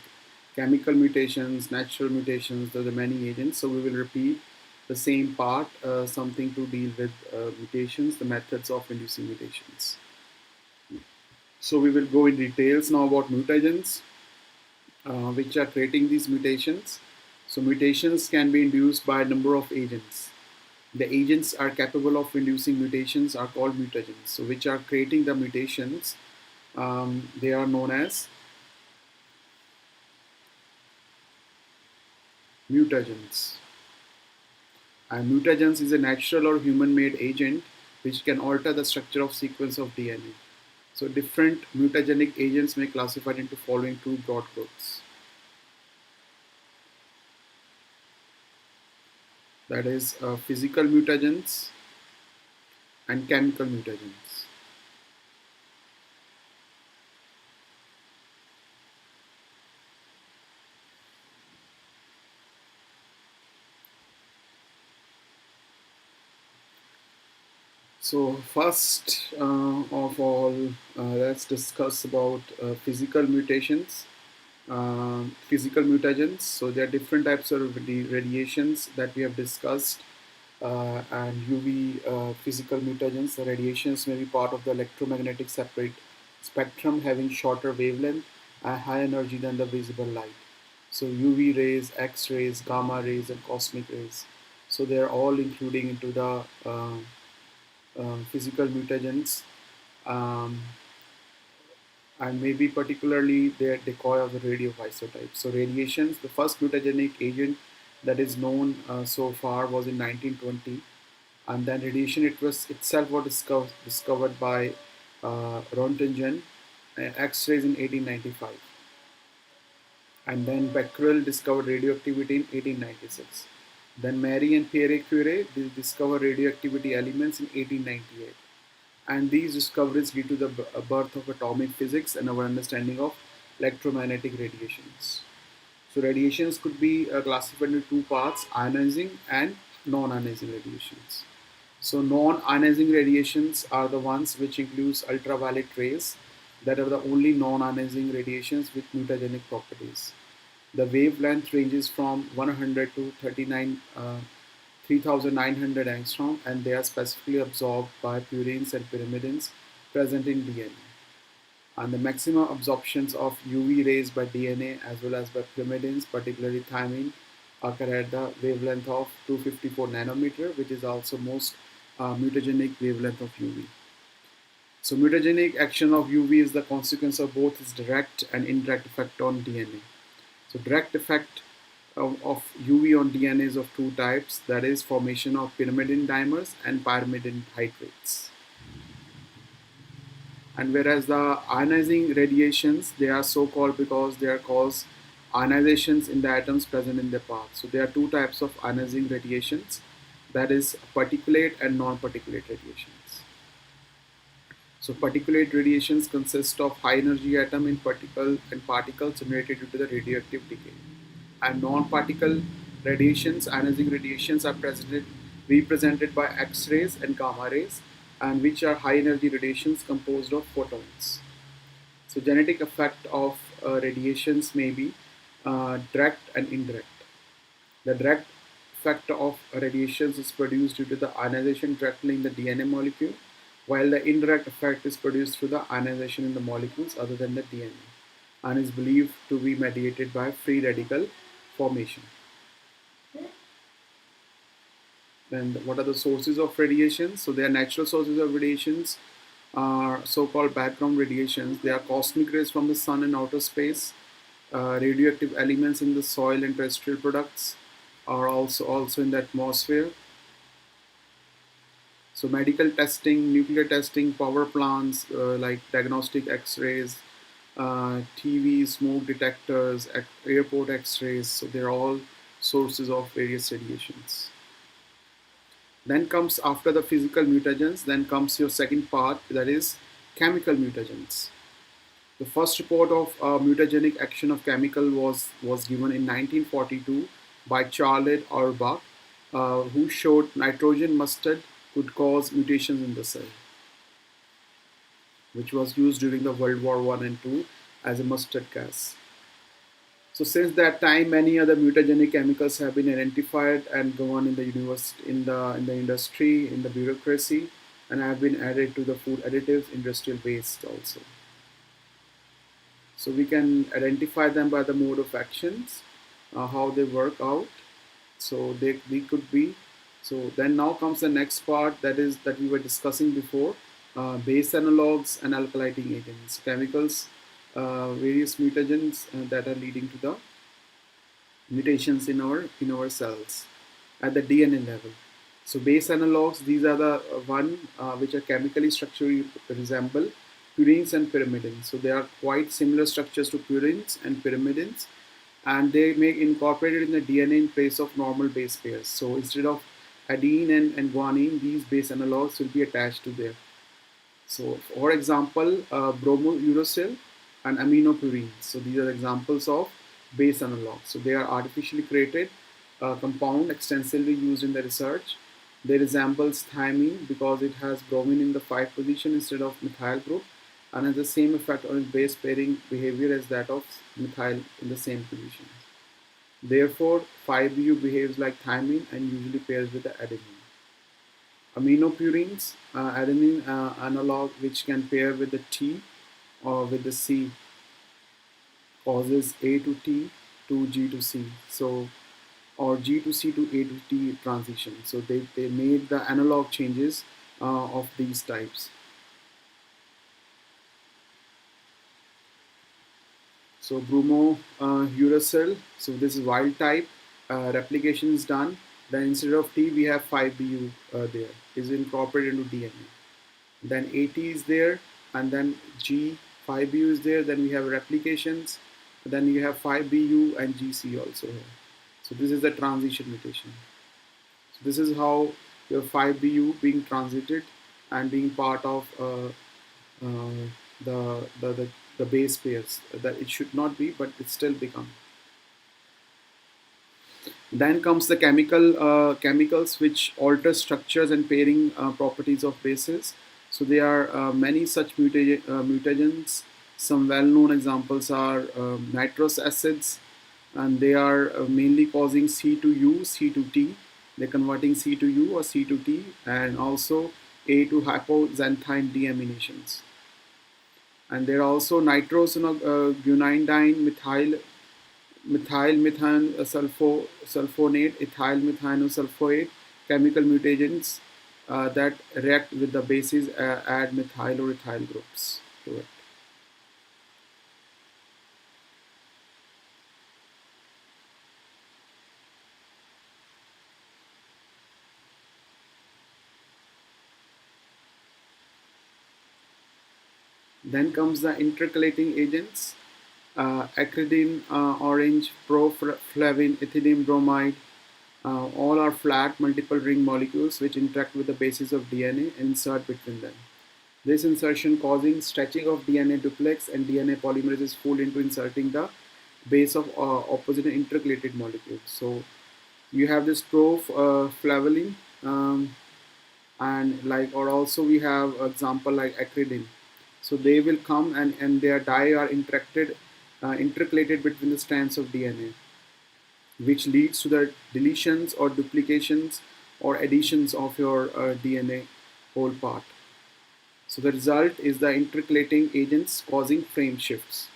chemical mutations, natural mutations. There are many agents. So we will repeat the same part, something to deal with mutations, the methods of inducing mutations. So we will go in details now about mutagens, which are creating these mutations. So mutations can be induced by a number of agents. The agents are capable of inducing mutations are called mutagens. So which are creating the mutations, they are known as mutagens. And mutagens is a natural or human-made agent which can alter the structure of sequence of DNA. So different mutagenic agents may be classified into following two broad groups. That is physical mutagens and chemical mutagens. So first of all, let's discuss about physical mutations, physical mutagens. So there are different types of radiations that we have discussed, and UV physical mutagens. The radiations may be part of the electromagnetic separate spectrum, having shorter wavelength and high energy than the visible light. So UV rays, X rays, gamma rays, and cosmic rays. So they are all including into the physical mutagens. Um, and maybe particularly their decoy of the radioisotope. So radiations, the first mutagenic agent that is known so far was in 1920, and then radiation itself was discovered by Rontgen, X-rays in 1895, and then Becquerel discovered radioactivity in 1896. Then Marie and Pierre Curie discovered radioactivity elements in 1898. And these discoveries lead to the birth of atomic physics and our understanding of electromagnetic radiations. So radiations could be classified into two parts, ionizing and non-ionizing radiations. So non-ionizing radiations are the ones which includes ultraviolet rays that are the only non-ionizing radiations with mutagenic properties. The wavelength ranges from 100 to 3900 angstrom, and they are specifically absorbed by purines and pyrimidines present in DNA. And the maximum absorptions of UV rays by DNA as well as by pyrimidines, particularly thymine, occur at the wavelength of 254 nanometer, which is also most mutagenic wavelength of UV. So mutagenic action of UV is the consequence of both its direct and indirect effect on DNA. So direct effect of UV on DNA is of two types, that is formation of pyrimidine dimers and pyrimidine hydrates. And whereas the ionizing radiations, they are so called because they are cause ionizations in the atoms present in their path. So there are two types of ionizing radiations, that is particulate and non-particulate radiations. So particulate radiations consist of high energy atom in particle and particles generated due to the radioactive decay. And non-particle radiations, ionizing radiations, are represented by X-rays and gamma rays, and which are high energy radiations composed of photons. So genetic effect of radiations may be direct and indirect. The direct effect of radiations is produced due to the ionization directly in the DNA molecule, while the indirect effect is produced through the ionization in the molecules other than the DNA, and is believed to be mediated by free radical formation. Then what are the sources of radiation? So they are natural sources of radiations, are so-called background radiations. They are cosmic rays from the sun and outer space. Radioactive elements in the soil and terrestrial products are also in the atmosphere. So medical testing, nuclear testing, power plants like diagnostic X-rays, TV, smoke detectors, airport X-rays. So they're all sources of various radiations. Then comes, after the physical mutagens, then comes your second part, that is chemical mutagens. The first report of mutagenic action of chemical was given in 1942 by Charlotte Auerbach, who showed nitrogen mustard could cause mutations in the cell, which was used during the World War I and II as a mustard gas. So since that time, many other mutagenic chemicals have been identified and go on in the industry, in the bureaucracy, and have been added to the food additives, industrial waste also. So we can identify them by the mode of actions, how they work out. So they could be. So then now comes the next part, that we were discussing before, base analogs and alkylating agents, chemicals, various mutagens that are leading to the mutations in our cells at the DNA level. So base analogs, these are the one which are chemically structurally resemble purines and pyrimidines. So they are quite similar structures to purines and pyrimidines, and they may incorporated in the DNA in place of normal base pairs. So instead of adenine and guanine, these base analogs will be attached to there. So for example, bromouracil and aminopurines. So these are examples of base analogs. So they are artificially created compound extensively used in the research. They resembles thymine because it has bromine in the 5 position instead of methyl group, and has the same effect on its base pairing behavior as that of methyl in the same position. Therefore, 5-U behaves like thymine and usually pairs with the adenine. Aminopurines, adenine analog which can pair with the T or with the C, causes A to T to G to C. So, or G to C to A to T transition. So they made the analog changes of these types. So Bromouracil, so this is wild type, replication is done. Then instead of T, we have 5Bu there, is incorporated into DNA. Then AT is there, and then G, 5Bu is there. Then we have replications. Then you have 5Bu and GC also here. So this is the transition mutation. So this is how your 5Bu being transited and being part of uh, the, the, the, the base pairs that it should not be, but it still become. Then comes the chemicals which alter structures and pairing properties of bases. So there are many such mutagens. Some well-known examples are nitrous acids, and they are mainly causing C to U, C to T. They're converting C to U or C to T, and also A to hypoxanthine deaminations. And there are also nitroguanidine methyl sulfonate, ethyl methanosulfoate, chemical mutagens that react with the bases, add methyl or ethyl groups to it. Then comes the intercalating agents, acridine, orange, proflavin, ethylene bromide. All are flat multiple ring molecules which interact with the bases of DNA and insert between them. This insertion causing stretching of DNA duplex and DNA polymerase is full into inserting the base of opposite intercalated molecules. So you have this proflavin, and like, or also we have example like acridine. So they will come and their dye are intercalated between the strands of DNA, which leads to the deletions or duplications or additions of your DNA whole part. So the result is the intercalating agents causing frame shifts.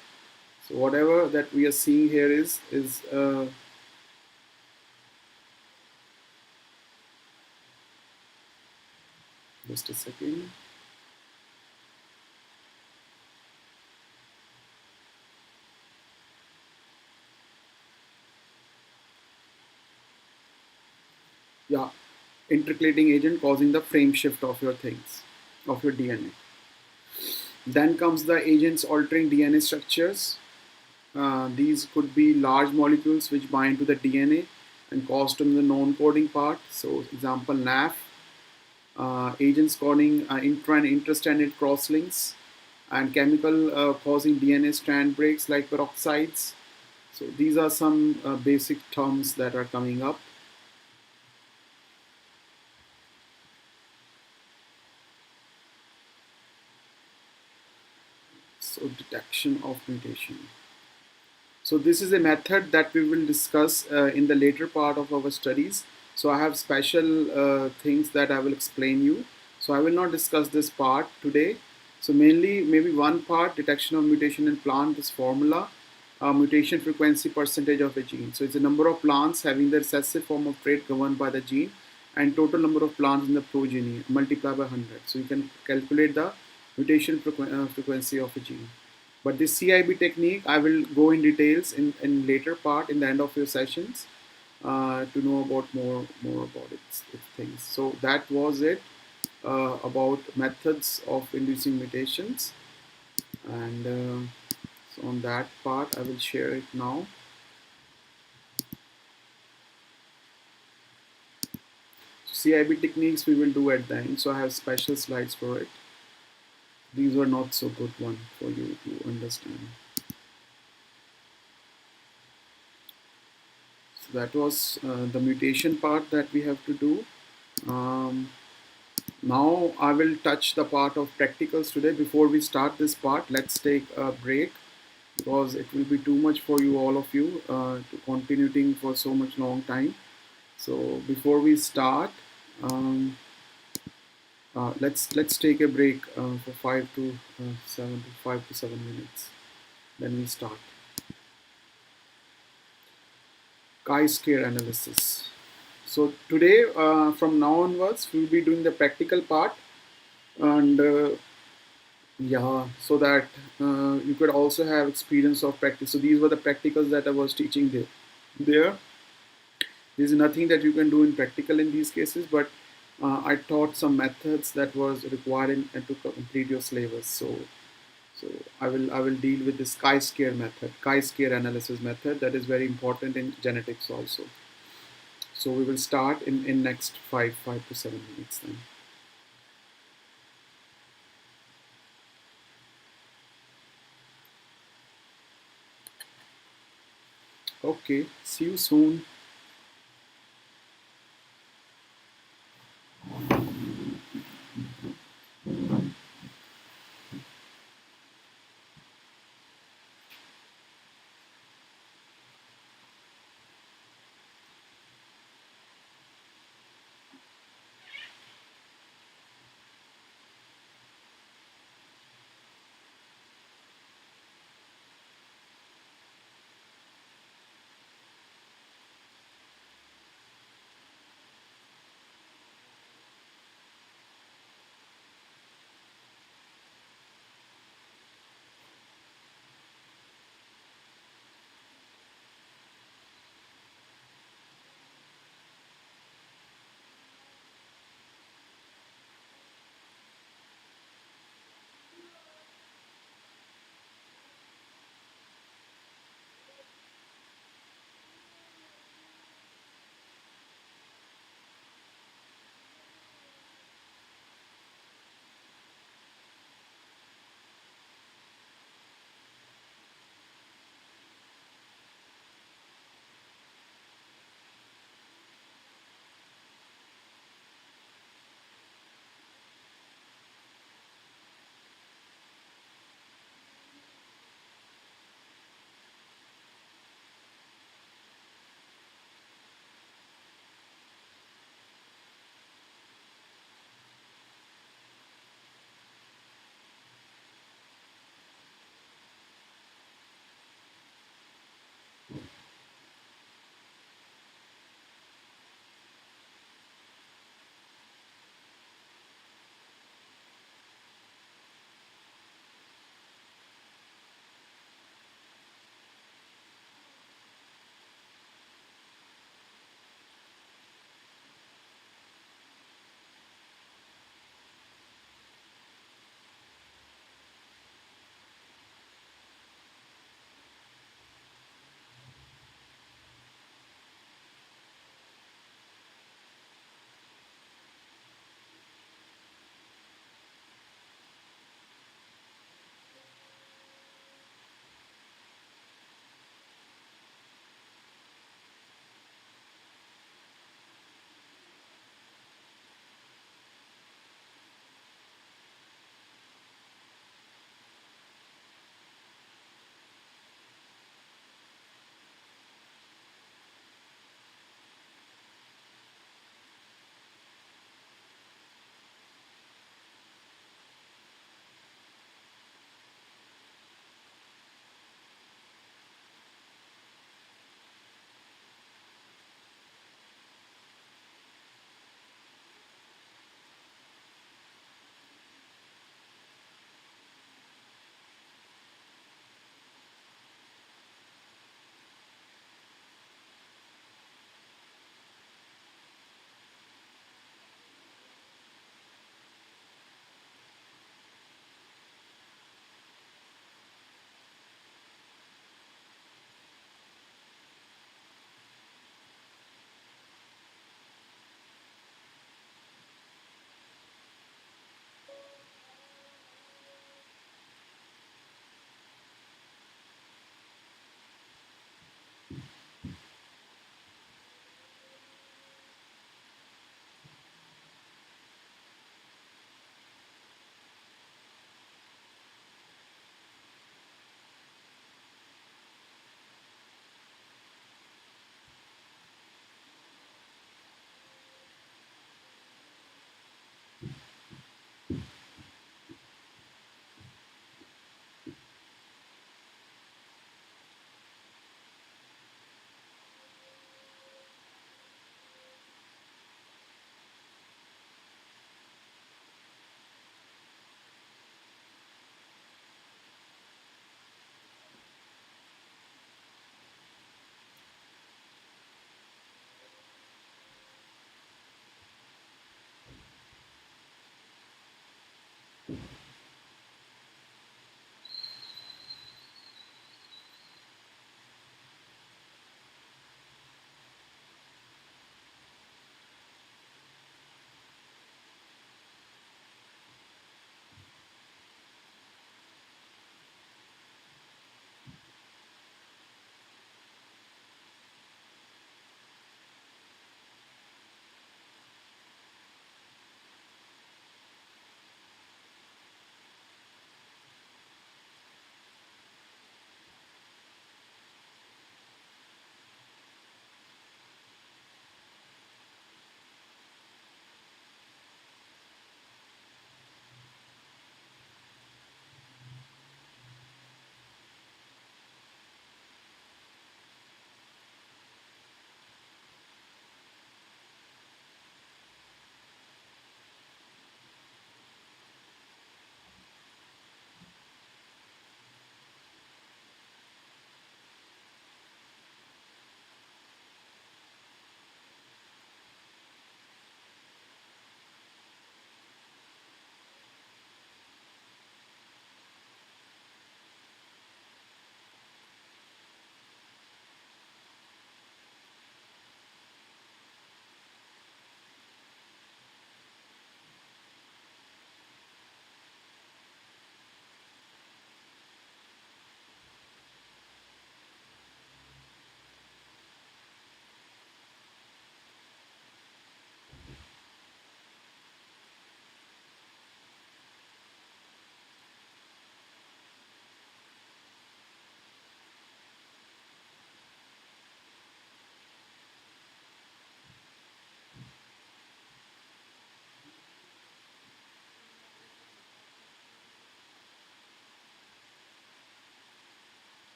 So whatever that we are seeing here is just a second. Yeah, intercalating agent causing the frame shift of your things, of your DNA. Then comes the agents altering DNA structures. These could be large molecules which bind to the DNA and cause to the non-coding part. So example NAF, agents causing intra and interstranded crosslinks, and chemical causing DNA strand breaks like peroxides. So these are some basic terms that are coming up. So detection of mutation. So this is a method that we will discuss in the later part of our studies. So I have special things that I will explain you. So I will not discuss this part today. So mainly maybe one part, detection of mutation in plant, this formula, mutation frequency percentage of a gene. So it's a number of plants having the recessive form of trait governed by the gene and total number of plants in the progeny multiplied by 100. So you can calculate the mutation frequency of a gene. But this CIB technique, I will go in details in later part in the end of your sessions to know about more about its things. So that was it about methods of inducing mutations, and so on that part I will share it now. CIB techniques we will do at the end, so I have special slides for it. These were not so good one for you to understand. So that was the mutation part that we have to do. Now I will touch the part of practicals today. Before we start this part, let's take a break because it will be too much for you, all of you, to continuing for so much long time. So before we start, let's take a break for 5 to 7 minutes. Then we start. Chi-square analysis. So today, from now onwards, we will be doing the practical part, and Yeah, so that you could also have experience of practice. So these were the practicals that I was teaching there. There's nothing that you can do in practical in these cases, but I taught some methods that was required to complete your syllabus. So I will deal with this chi-square method, chi-square analysis method that is very important in genetics also. So we will start in next 5 to 7 minutes then. Okay, see you soon.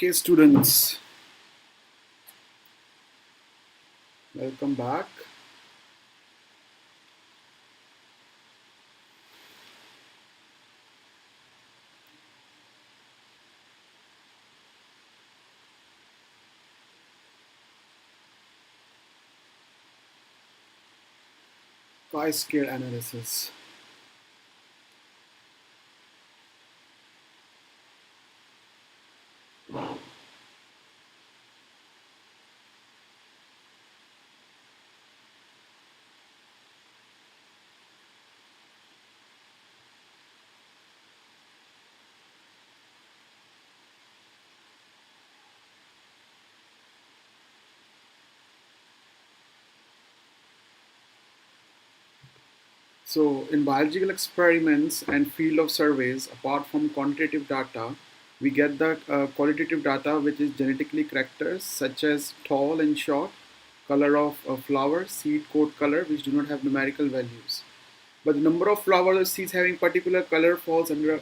Okay, students, welcome back. Chi-square analysis. So, in biological experiments and field of surveys, apart from quantitative data, we get the qualitative data, which is genetically characters such as tall and short, color of a flower, seed coat color, which do not have numerical values. But the number of flowers or seeds having particular color falls under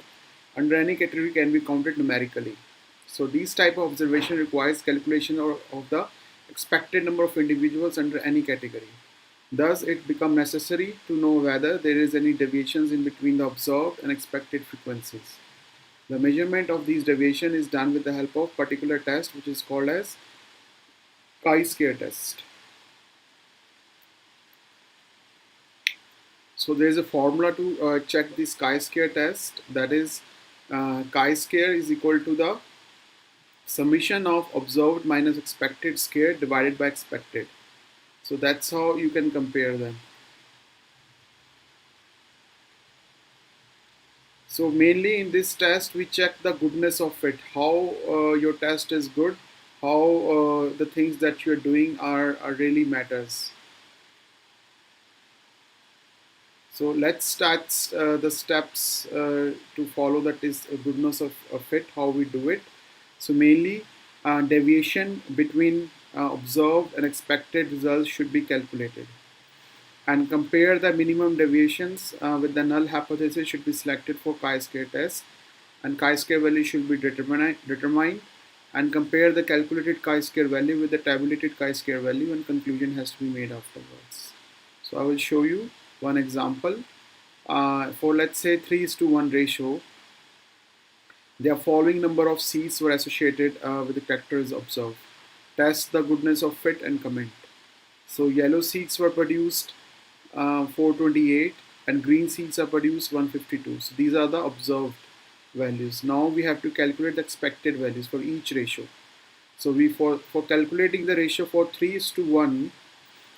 any category can be counted numerically. So these type of observation requires calculation of the expected number of individuals under any category. Thus, it becomes necessary to know whether there is any deviations in between the observed and expected frequencies. The measurement of these deviation is done with the help of particular test, which is called as chi-square test. So there is a formula to check this chi-square test. That is, chi-square is equal to the summation of observed minus expected square divided by expected. So that's how you can compare them. So mainly in this test, we check the goodness of it, how your test is good, how the things that you're doing are really matters. So let's start the steps to follow that is goodness of it, how we do it. So mainly deviation between observed and expected results should be calculated. And compare the minimum deviations with the null hypothesis should be selected for chi-square test, and chi-square value should be determined, and compare the calculated chi-square value with the tabulated chi-square value, and conclusion has to be made afterwards. So I will show you one example. For let's say 3:1 ratio, the following number of seeds were associated with the characters observed. Test the goodness of fit and comment. So yellow seeds were produced 428 and green seeds are produced 152. So these are the observed values. Now we have to calculate the expected values for each ratio. So for calculating the ratio for 3:1,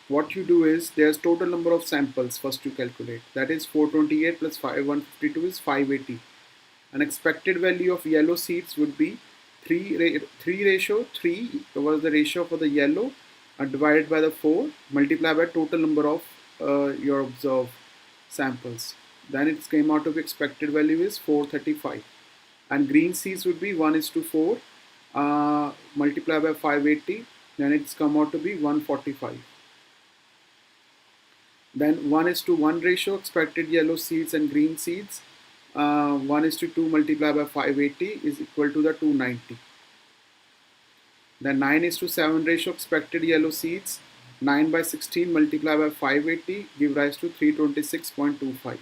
what you do is there's total number of samples first to calculate. That is 428 plus 152 is 580. An expected value of yellow seeds would be 3 ratio 3 was the ratio for the yellow divided by the 4 multiplied by total number of your observed samples. Then it came out to be expected value is 435. And green seeds would be 1:4 multiplied by 580. Then it's come out to be 145. Then 1:1 ratio expected yellow seeds and green seeds. 1:2 multiplied by 580 is equal to the 290. Then 9:7 ratio expected yellow seeds. 9 by 16 multiplied by 580 give rise to 326.25.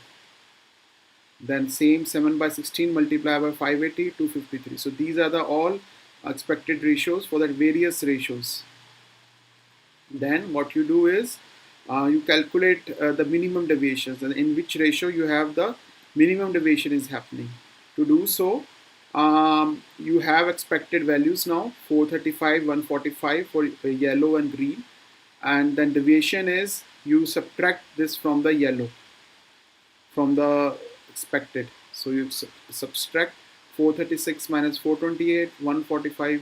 Then same 7 by 16 multiplied by 580, 253. So these are the all expected ratios for the various ratios. Then what you do is you calculate the minimum deviations and in which ratio you have the minimum deviation is happening. To do so, you have expected values now 435, 145 for yellow and green, and then deviation is you subtract this from the yellow, from the expected. So you subtract 436 minus 428, 145,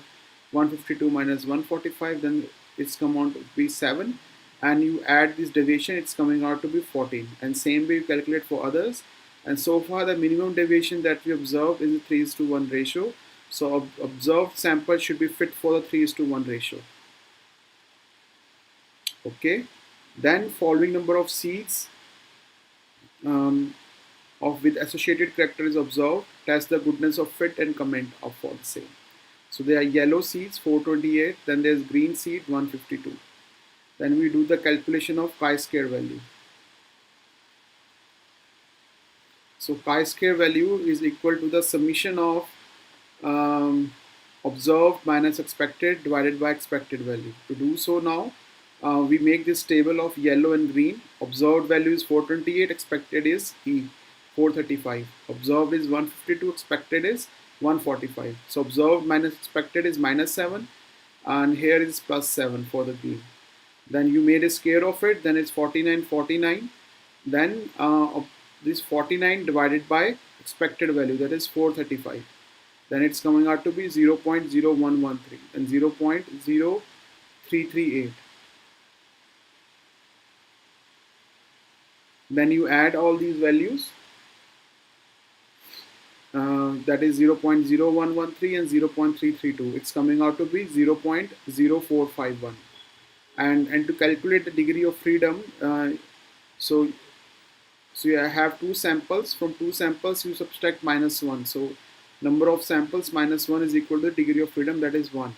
152 minus 145, then it's come out to be 7, and you add this deviation, it's coming out to be 14. And same way you calculate for others. And so far the minimum deviation that we observed is a 3:1 ratio. So observed sample should be fit for the 3:1 ratio. Okay. Then following number of seeds with associated character is observed. Test the goodness of fit and comment of for the same. So there are yellow seeds 428, then there's green seed 152. Then we do the calculation of chi-square value. So chi-square value is equal to the summation of um, observed minus expected divided by expected value. To do so now, we make this table of yellow and green. Observed value is 428, expected is 435. Observed is 152, expected is 145. So observed minus expected is minus 7, and here is plus 7 for the green. Then you made a square of it, then it's 49, 49. Then this 49 divided by expected value, that is 435. Then it's coming out to be 0.0113 and 0.0338. Then you add all these values, that is 0.0113 and 0.332. It's coming out to be 0.0451. And to calculate the degree of freedom, so you have two samples. From two samples you subtract -1. So number of samples -1 is equal to the degree of freedom, that is 1.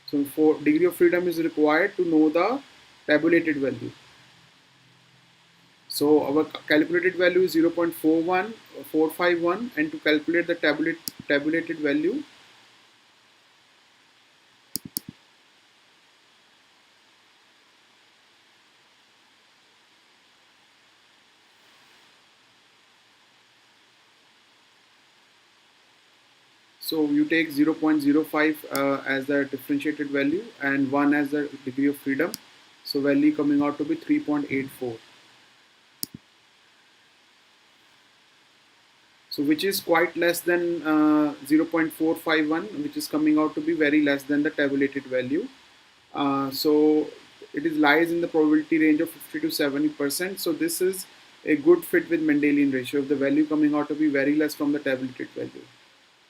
So for degree of freedom is required to know the tabulated value. So our calculated value is 0.41451, and to calculate the tabulated value, so you take 0.05 as the differentiated value and 1 as the degree of freedom. So value coming out to be 3.84. So which is quite less than 0.451, which is coming out to be very less than the tabulated value. So it lies in the probability range of 50 to 70%. So this is a good fit with Mendelian ratio of the value coming out to be very less from the tabulated value.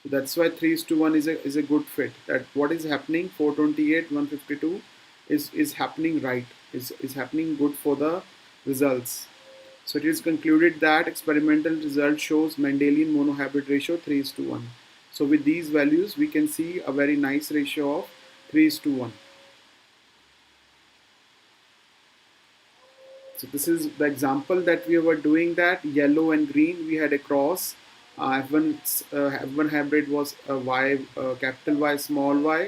So that's why 3:1 is a good fit. That what is happening 428 152 is happening right, is happening good for the results. So it is concluded that experimental result shows Mendelian monohybrid ratio 3:1. So with these values we can see a very nice ratio of 3:1. So this is the example that we were doing, that yellow and green we had a cross. F1 hybrid was a Y, capital Y, small y,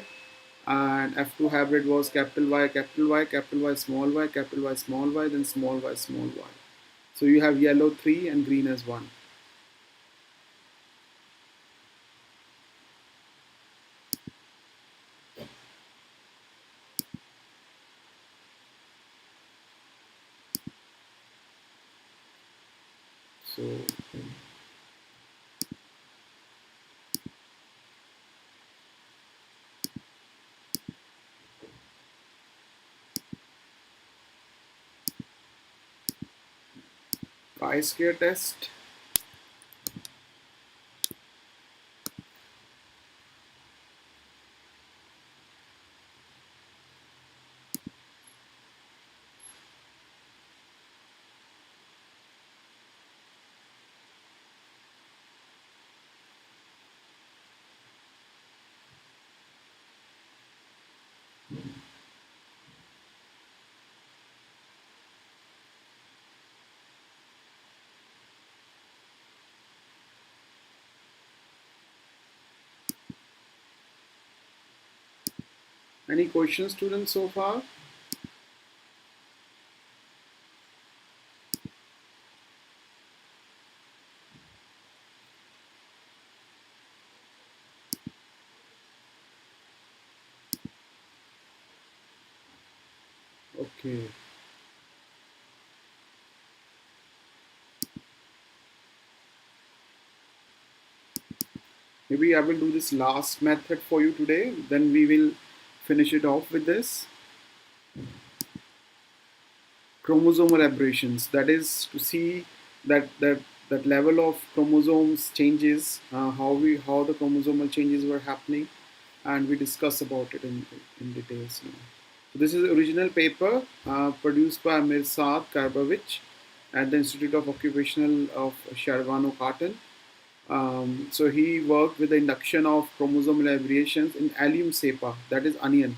and F2 hybrid was capital Y, capital Y, capital Y, small y, capital Y, small y, then small y, small y. So you have yellow 3 and green as 1. So chi-square test. Any questions, students, so far? Okay. Maybe I will do this last method for you today, then we will finish it off with this. Chromosomal aberrations, that is to see that level of chromosomes changes, how the chromosomal changes were happening, and we discuss about it in details now. So this is the original paper produced by Mirsad Karbavich at the Institute of Occupational of Sharvano Cotton. So he worked with the induction of chromosomal aberrations in allium cepa, that is onion,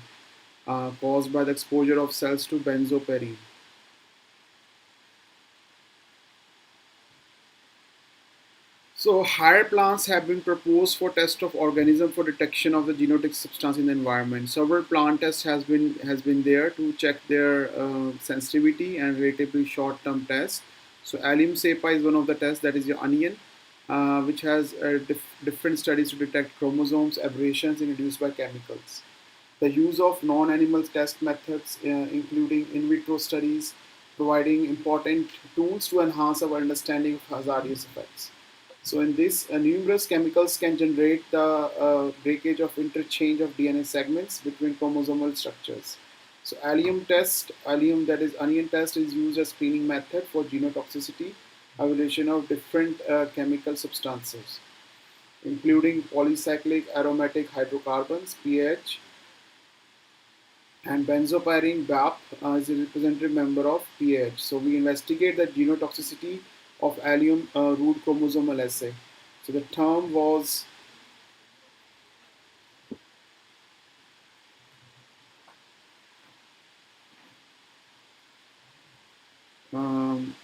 caused by the exposure of cells to benzoperine. So higher plants have been proposed for test of organism for detection of the genotic substance in the environment. Several plant tests has been there to check their sensitivity and relatively short-term tests. So allium cepa is one of the tests, that is your onion, which has different studies to detect chromosomes aberrations induced by chemicals. The use of non-animal test methods, including in vitro studies, providing important tools to enhance our understanding of hazardous effects. So in this, numerous chemicals can generate the breakage of interchange of DNA segments between chromosomal structures. So allium that is onion test is used as screening method for genotoxicity, evaluation of different chemical substances, including polycyclic aromatic hydrocarbons (PAH) and benzopyrene BAP is a representative member of PAH. So we investigate the genotoxicity of allium root chromosomal assay. So the term was um,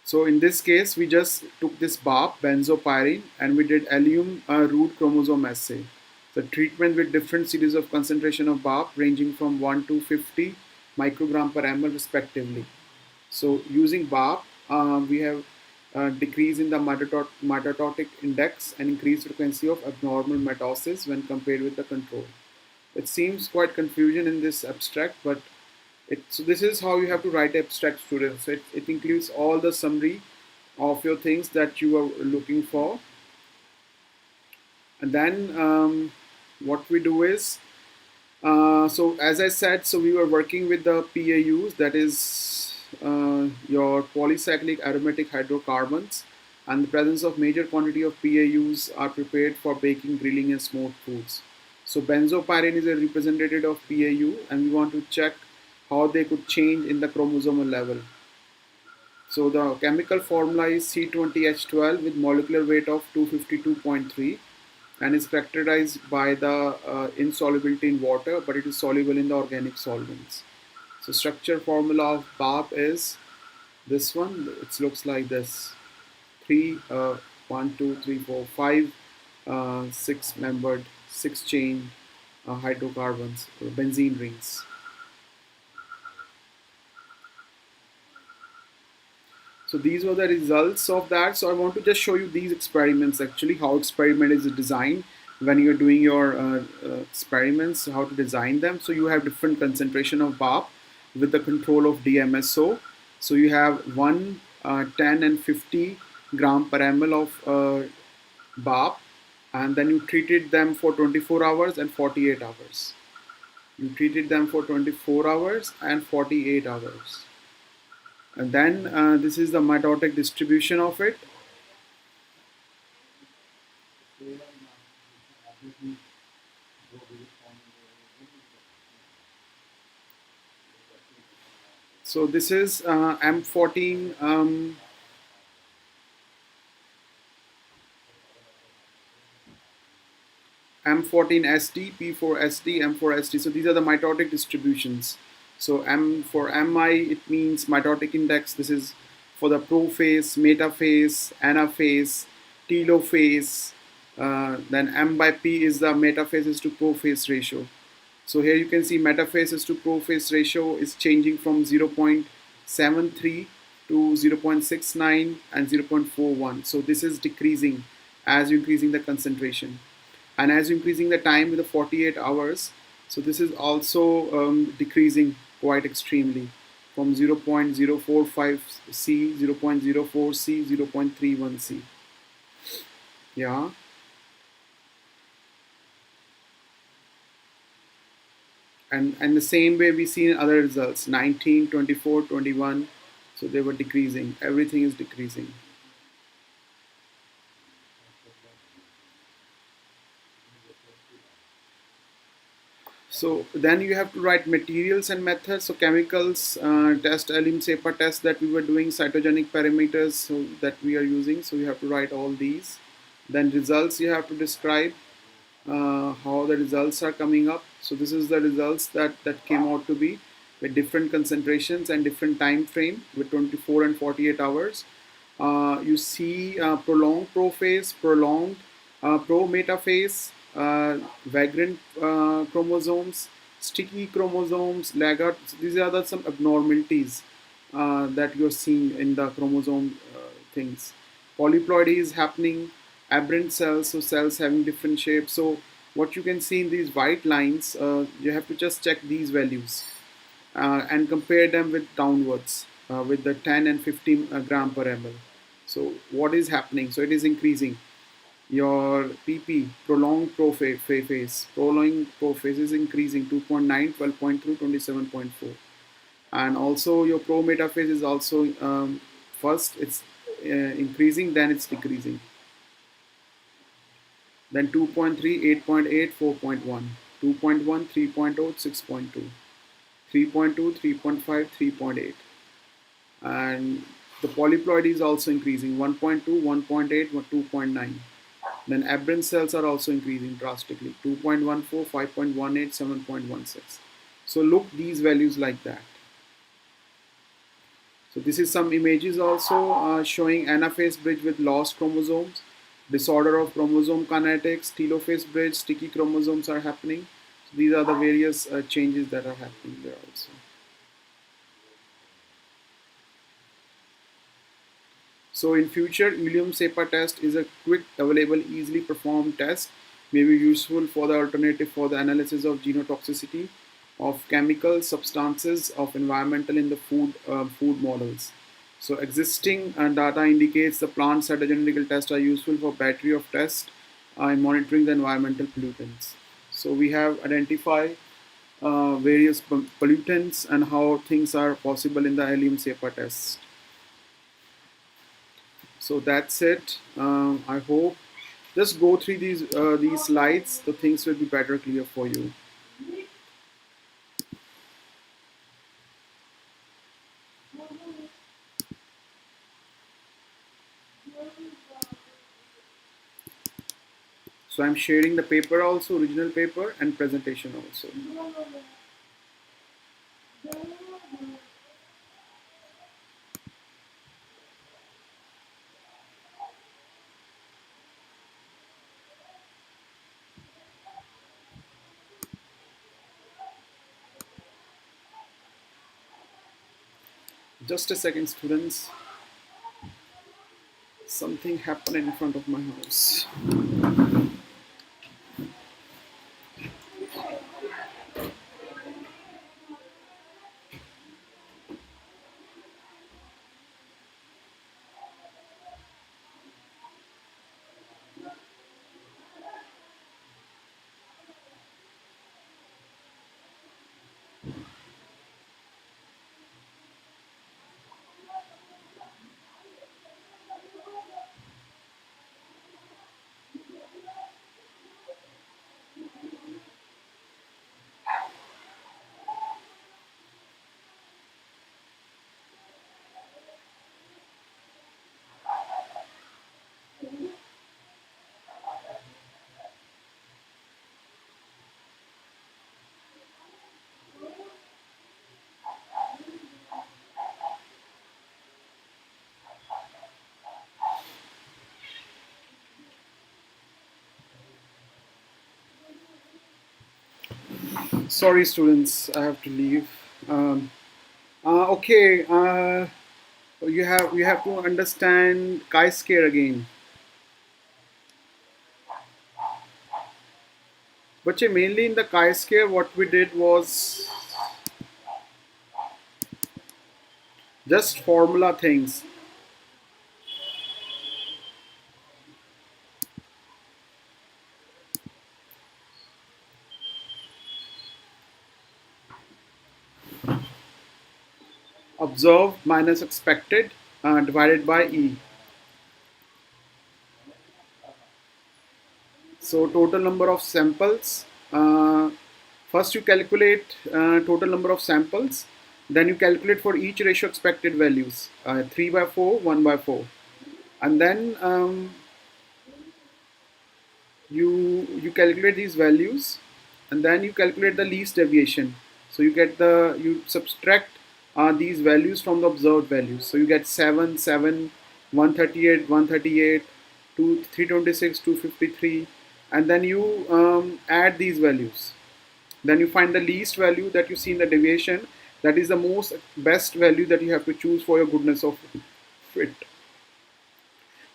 so in this case we just took this BAP benzopyrene and we did allium root chromosome assay. The treatment with different series of concentration of BAP ranging from 1 to 50 microgram per ml respectively. So using BAP, we have decrease in the mitotic index and increased frequency of abnormal mitosis when compared with the control. It seems quite confusion in this abstract, but so this is how you have to write abstract, students. So it includes all the summary of your things that you are looking for, and then what we do is so as I said, so we were working with the PAUs, that is your polycyclic aromatic hydrocarbons, and the presence of major quantity of PAUs are prepared for baking, grilling, and smoked foods. So benzopyrene is a representative of PAU, and we want to check how they could change in the chromosomal level. So the chemical formula is C20H12 with molecular weight of 252.3 and is characterized by the insolubility in water, but it is soluble in the organic solvents. So structure formula of BAP is this one. It looks like this: three, 5, 6 membered, 6 chain hydrocarbons, benzene rings. So these were the results of that. So I want to just show you these experiments, actually how experiment is designed when you're doing your experiments, how to design them. So you have different concentration of BAP with the control of DMSO. So you have 1, 10 and 50 gram per ml of BAP, and then you treated them for 24 hours and 48 hours. You treated them for 24 hours and 48 hours. And then this is the mitotic distribution of it. So this is M14 M14SD, P4SD, M4SD. So these are the mitotic distributions. So M for MI, it means mitotic index. This is for the prophase, metaphase, anaphase, telophase. Then M by P is the metaphases to prophase ratio. So here you can see metaphases to prophase ratio is changing from 0.73 to 0.69 and 0.41. So this is decreasing as you're increasing the concentration. And as you're increasing the time with the 48 hours, so this is also decreasing quite extremely from 0.045 C, 0.04 C, 0.31 C. Yeah. And the same way we see in other results, 19, 24, 21. So they were decreasing. Everything is decreasing. So then you have to write materials and methods. So chemicals test, allium cepa test that we were doing, cytogenic parameters so that we are using. So you have to write all these. Then results you have to describe how the results are coming up. So this is the results that came out to be with different concentrations and different time frame with 24 and 48 hours. You see prolonged prophase, prolonged pro-metaphase, vagrant chromosomes, sticky chromosomes, laggard. These are some abnormalities that you're seeing in the chromosome things. Polyploidy is happening, aberrant cells, so cells having different shapes. So what you can see in these white lines, you have to just check these values and compare them with downwards with the 10 and 15 gram per ml. So what is happening? So it is increasing. Your PP, prolonged prophase is increasing 2.9, 12.2, 27.4. And also your pro-metaphase is also first it's increasing, then it's decreasing. Then 2.3, 8.8, 4.1, 2.1, 3.0, 6.2, 3.2, 3.5, 3.8. And the polyploidy is also increasing 1.2, 1.8, 2.9. Then aberrant cells are also increasing drastically 2.14, 5.18, 7.16. So look these values like that. So this is some images also showing anaphase bridge with lost chromosomes, disorder of chromosome kinetics, telophase bridge, sticky chromosomes are happening. So these are the various changes that are happening there also. So in future, ileum SEPA test is a quick, available, easily performed test, may be useful for the alternative for the analysis of genotoxicity of chemical substances of environmental in the food models. So existing data indicates the plant cytogenetical tests are useful for battery of tests in monitoring the environmental pollutants. So we have identified various pollutants and how things are possible in the ileum SEPA test. So that's it. I hope just go through these slides. The things will be better clear for you. So I'm sharing the paper also, original paper and presentation also. Just a second, students. Something happened in front of my house. Sorry, students, I have to leave. Okay, you have to understand chi-square again. But mainly in the chi-square, what we did was just formula things. Observed minus expected divided by E. So total number of samples. First you calculate total number of samples. Then you calculate for each ratio expected values. 3 by 4, 1 by 4. And then you calculate these values, and then you calculate the least deviation. So you subtract these values from the observed values. So you get 7, 7, 138, 138, 326, 253, and then you add these values. Then you find the least value that you see in the deviation. That is the most best value that you have to choose for your goodness of fit.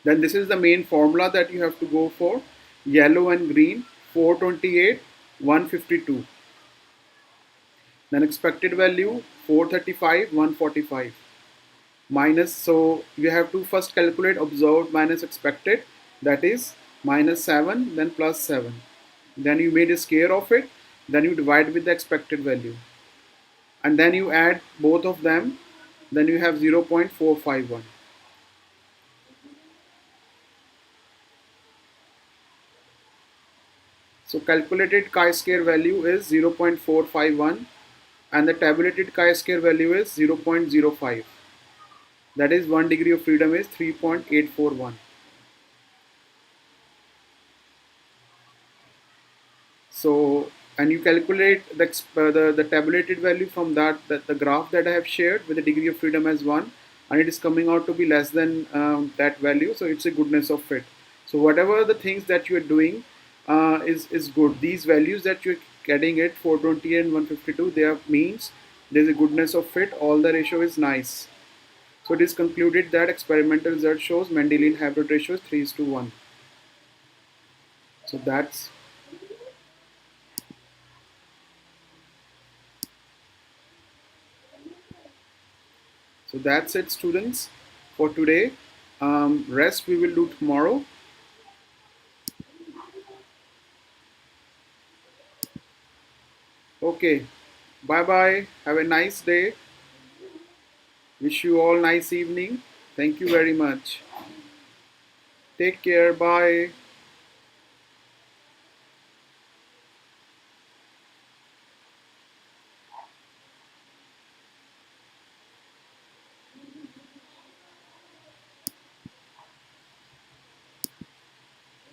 Then this is the main formula that you have to go for. Yellow and green, 428, 152. Then expected value, 435, 145. Minus, so you have to first calculate observed minus expected. That is minus 7, then plus 7. Then you made a square of it. Then you divide with the expected value. And then you add both of them. Then you have 0.451. So calculated chi-square value is 0.451 and the tabulated chi-square value is 0.05. That is 1 degree of freedom is 3.841. So, and you calculate the tabulated value from the graph that I have shared with the degree of freedom as 1, and it is coming out to be less than that value. So it's a goodness of fit. So whatever the things that you are doing is good. These values that you're getting it 420 and 152, they are means there's a goodness of fit. All the ratio is nice. So it is concluded that experimental result shows Mendelian hybrid ratio is 3:1. So that's it, students, for today. Rest we will do tomorrow. Okay, bye bye. Have a nice day. Wish you all nice evening. Thank you very much. Take care. Bye.